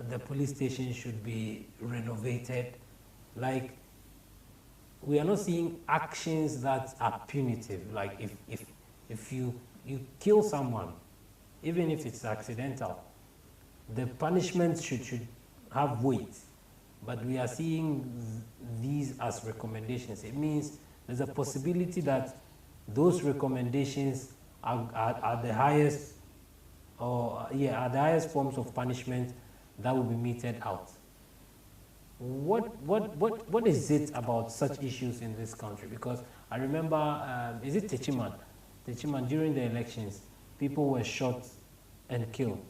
the police station should be renovated. Like, we are not seeing actions that are punitive. Like if you kill someone, even if it's accidental, the punishment should have weight. But we are seeing these as recommendations. It means there's a possibility that those recommendations are the highest, are the highest forms of punishment that will be meted out. What is it about such issues in this country? Because I remember, is it Techiman? Techiman, during the elections, people were shot and killed.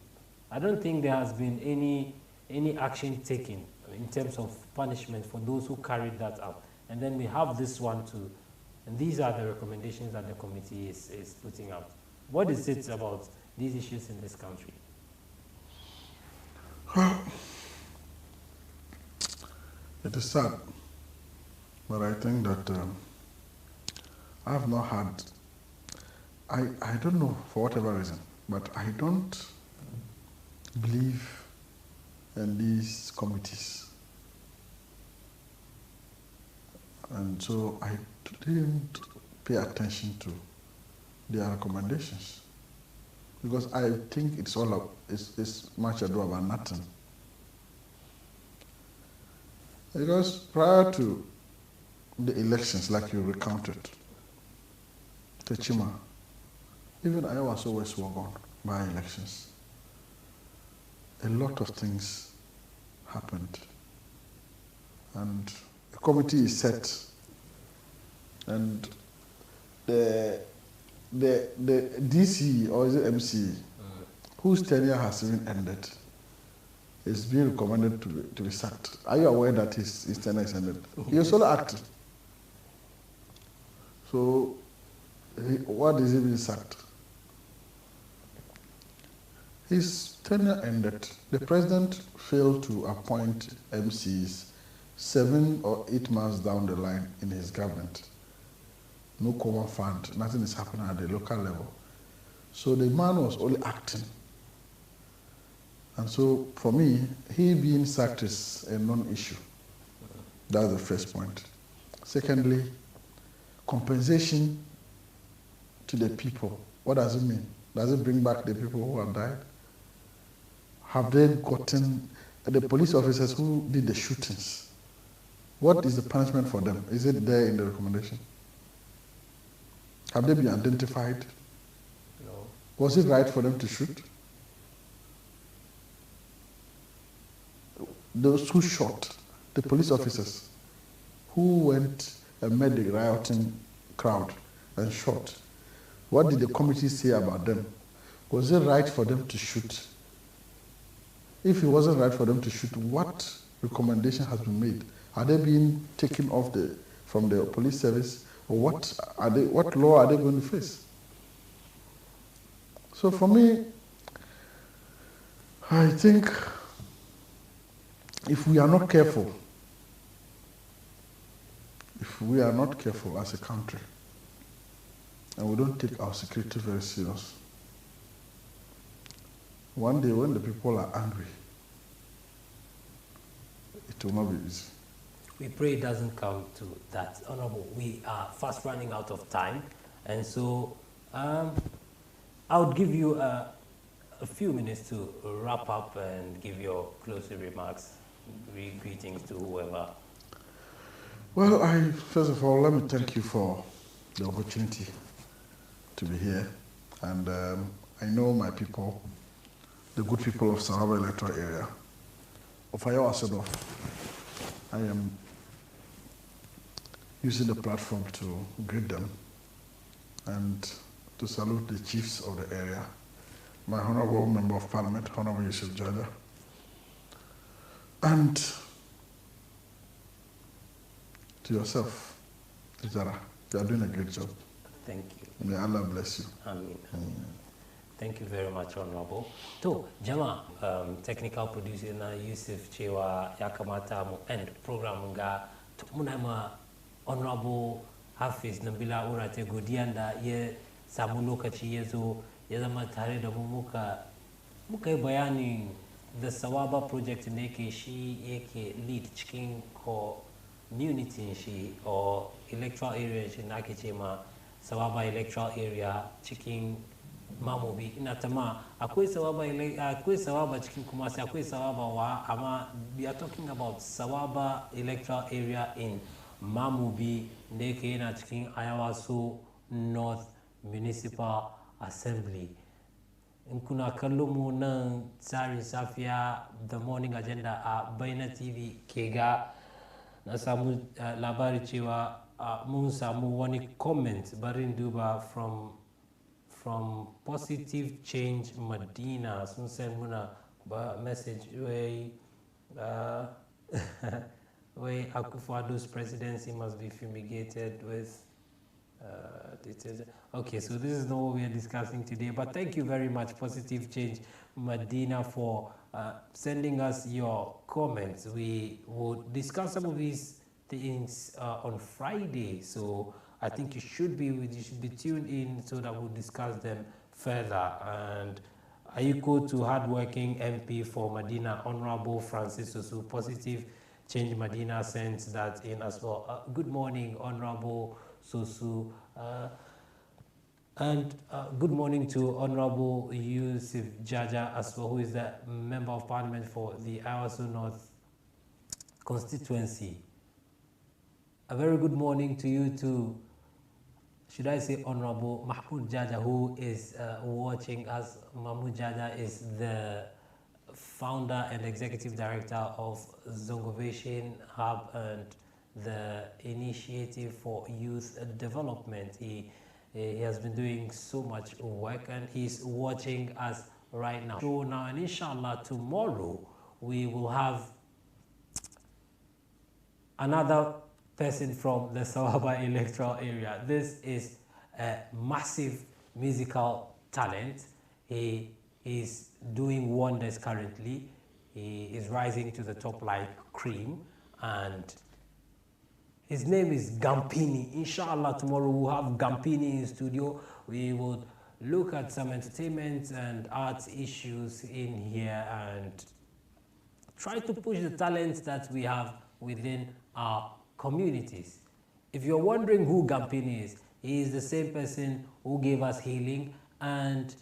I don't think there has been any action taken in terms of punishment for those who carried that out. And then we have this one too. And these are the recommendations that the committee is putting out. What is it about these issues in this country? It is sad, but I think that I have not had, I don't know for whatever reason, but I don't believe in these committees. And so I didn't pay attention to their recommendations, because I think it's much ado about nothing. Because prior to the elections, like you recounted, Techima, even I was always work on by elections. A lot of things happened, and a committee is set, and the DC, or is it MC, whose tenure has even ended, is being recommended to be sacked. Are you aware that his tenure is ended? He was solo acting. So, what is he being sacked? His tenure ended. The president failed to appoint MCs 7 or 8 months down the line in his government. No common fund, nothing is happening at the local level. So the man was only acting. And so for me, he being sacked is a non-issue. That's the first point. Secondly, compensation to the people. What does it mean? Does it bring back the people who have died? Have they gotten the police officers who did the shootings? What is the punishment for them? Is it there in the recommendation? Have they been identified? No. Was it right for them to shoot? Those who shot, the police officers who went and met the rioting crowd and shot, what did the committee say about them? Was it right for them to shoot? If it wasn't right for them to shoot, what recommendation has been made? Are they being taken off from the police service, or what law are they going to face? So for me, I think if we are not careful as a country, and we don't take our security very serious, one day when the people are angry, it will not be easy. We pray it doesn't come to that. Honorable, we are fast running out of time, and so I would give you a few minutes to wrap up and give your closing remarks, greetings to whoever. Well, first of all, let me thank you for the opportunity to be here, and I know my people, the good people of Sawaba electoral area, of Ayawa Asedo. I am using the platform to greet them and to salute the chiefs of the area, my Honorable Member of Parliament, Honorable Yusuf Jaja, and to yourself, Ijara. You are doing a great job. Thank you. May Allah bless you. Amen. Thank you very much, Honorable. To Jama, technical producer na Yusuf Chewa yakamata mu end program nga muna ma Honorable Hafiz Nunbilla Wuratey godiya da ya samu lokaci ya zo ya zama tare da mu muka yi bayanin the Sawaba Project ne yake shi yake lead cikin community shi or electoral area shi na ake ce ma Sawaba electoral area cikin Mamobi. Ina tama akwai Sawaba cikin Kumasi, akwai Sawaba wa, amma we are talking about Sawaba electoral area in Mamobi da yake yana cikin Ayawaso North Municipal Assembly. In kuna kallon mu nan tsarin safiya the morning agenda a Baina TV ke ga na samu labari cewa mun samu wani comment barin duba from Positive Change Medina sun send muna message way Akufo-Addo's presidency must be fumigated with okay, so this is not what we are discussing today, but thank you very much, Positive Change Medina, for sending us your comments. We will discuss some of these things on Friday, so I think you should be tuned in so that we'll discuss them further. And Ayuko to hardworking MP for Medina, Honorable Francis Sosu, positive change Medina sends that in as well. Good morning, Honorable Sosu. And good morning to Honorable Yusuf Jaja as well, who is the Member of Parliament for the Awasu North constituency. A very good morning to you too. Should I say Honorable Mahmoud Jaja, who is watching us. Mahmoud Jaja is the founder and executive director of Zongovation Hub and the Initiative for Youth Development. He has been doing so much work and he's watching us right now. So now, and inshallah, tomorrow we will have another person from the Sawaba electoral area. This is a massive musical talent. He is doing wonders currently. He is rising to the top like cream, and his name is Gampini. Inshallah, tomorrow we'll have Gampini in studio. We will look at some entertainment and arts issues in here and try to push the talents that we have within our communities. If you're wondering who Gampini is, he is the same person who gave us healing, and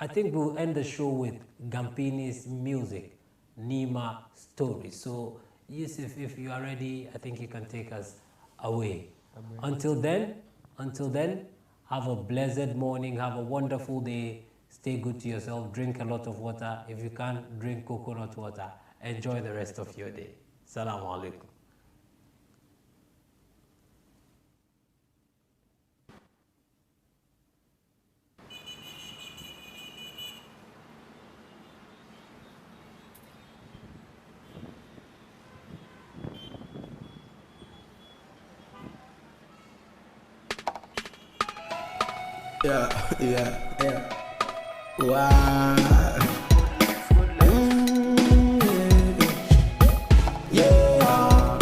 I think we'll end the show with Gampini's music, Nima Story. So Yusuf, if you are ready, I think you can take us away. Until then, have a blessed morning, have a wonderful day, stay good to yourself, drink a lot of water. If you can't, drink coconut water. Enjoy the rest of your day. Assalamu alaikum. Yeah. Wow. Yeah.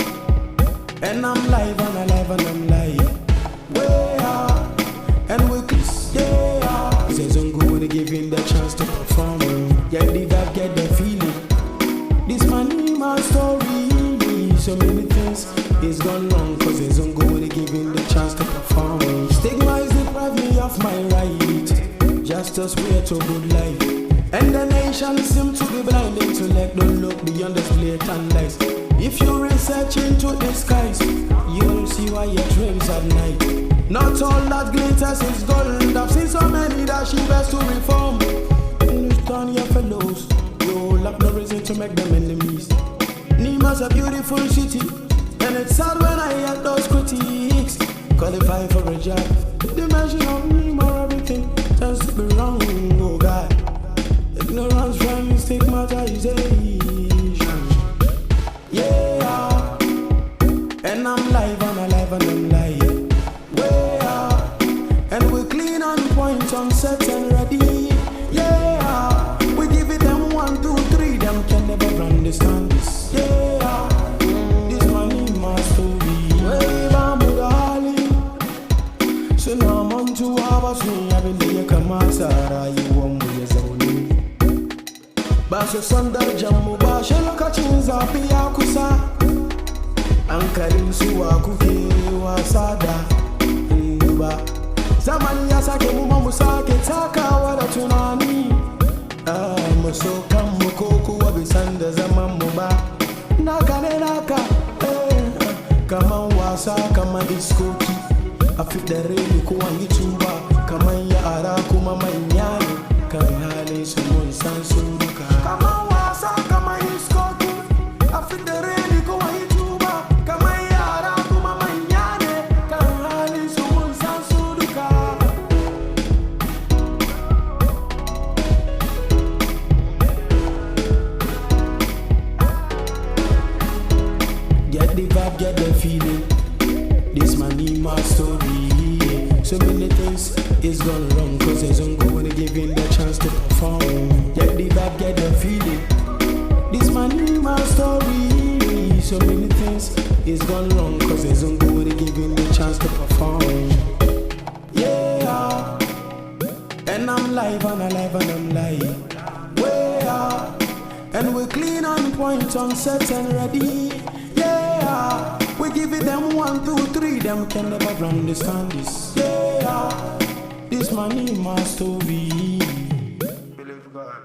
And I'm live and I'm live. Yeah. And we kiss. Yeah. Says I'm good to give him the chance to perform. Get the vibe, get the feeling. This man, my story. So many things is gone wrong. Cause it's I'm good to give him the chance to perform. Stigma is deprived me of my right. Just a way to good life. And the nation seem to be blind. Intellect don't look beyond the blatant lies. If you research into the skies, you'll see why your dreams at night. Not all that glitters is gold. I've seen so many that she best to reform. Understand your fellows. You'll have no reason to make them enemies. Nima's a beautiful city, and it's sad when I hear those critics qualify for a job. The mention of Nima, everything tends to be wrong, oh God. Ignorance from stigmatization. Yeah. And I'm live and I'm live. Yeah. And we clean on point, on set and ready. Yeah. We give it them 1, 2, 3. Them can never understand this. Yeah. This money must be. Way bamboo darling. So now I'm on to our swing. I've been there, come out, Sarah. You won't be as only. Baso Sandar Jammu Basha Lokachinza Piakusa Ankarin Suwakuke Wasada Nduba Zamani Yasake Muma Musake Taka Wada Tunani Muso Kamukoku Wabisanda Zaman Muba Nakane Naka Kama Wasa Kama Iskoki Afite Reli Kuwangi Tuba Kama Ya Araku Mama Inyani Kanhali Sumun Sansuruka Kama Wasa Kama Iskoki Afite Reli Kuwangi Tuba Kama Ya Araku Mama Inyani Kanhali Sumun Sansuruka. Get the vibe, get the feeling. This man need my story. So many things is gone wrong. Cause there's only going to give him the chance to perform. Get the vibe, get the feeling. gone wrong, cause there's nobody giving the chance to perform. Yeah, and I'm live and alive and I'm live. Yeah, and we're clean on point, on set and ready. Yeah, we give it them 1, 2, 3, them can never understand this. Yeah, this money must be. Believe God.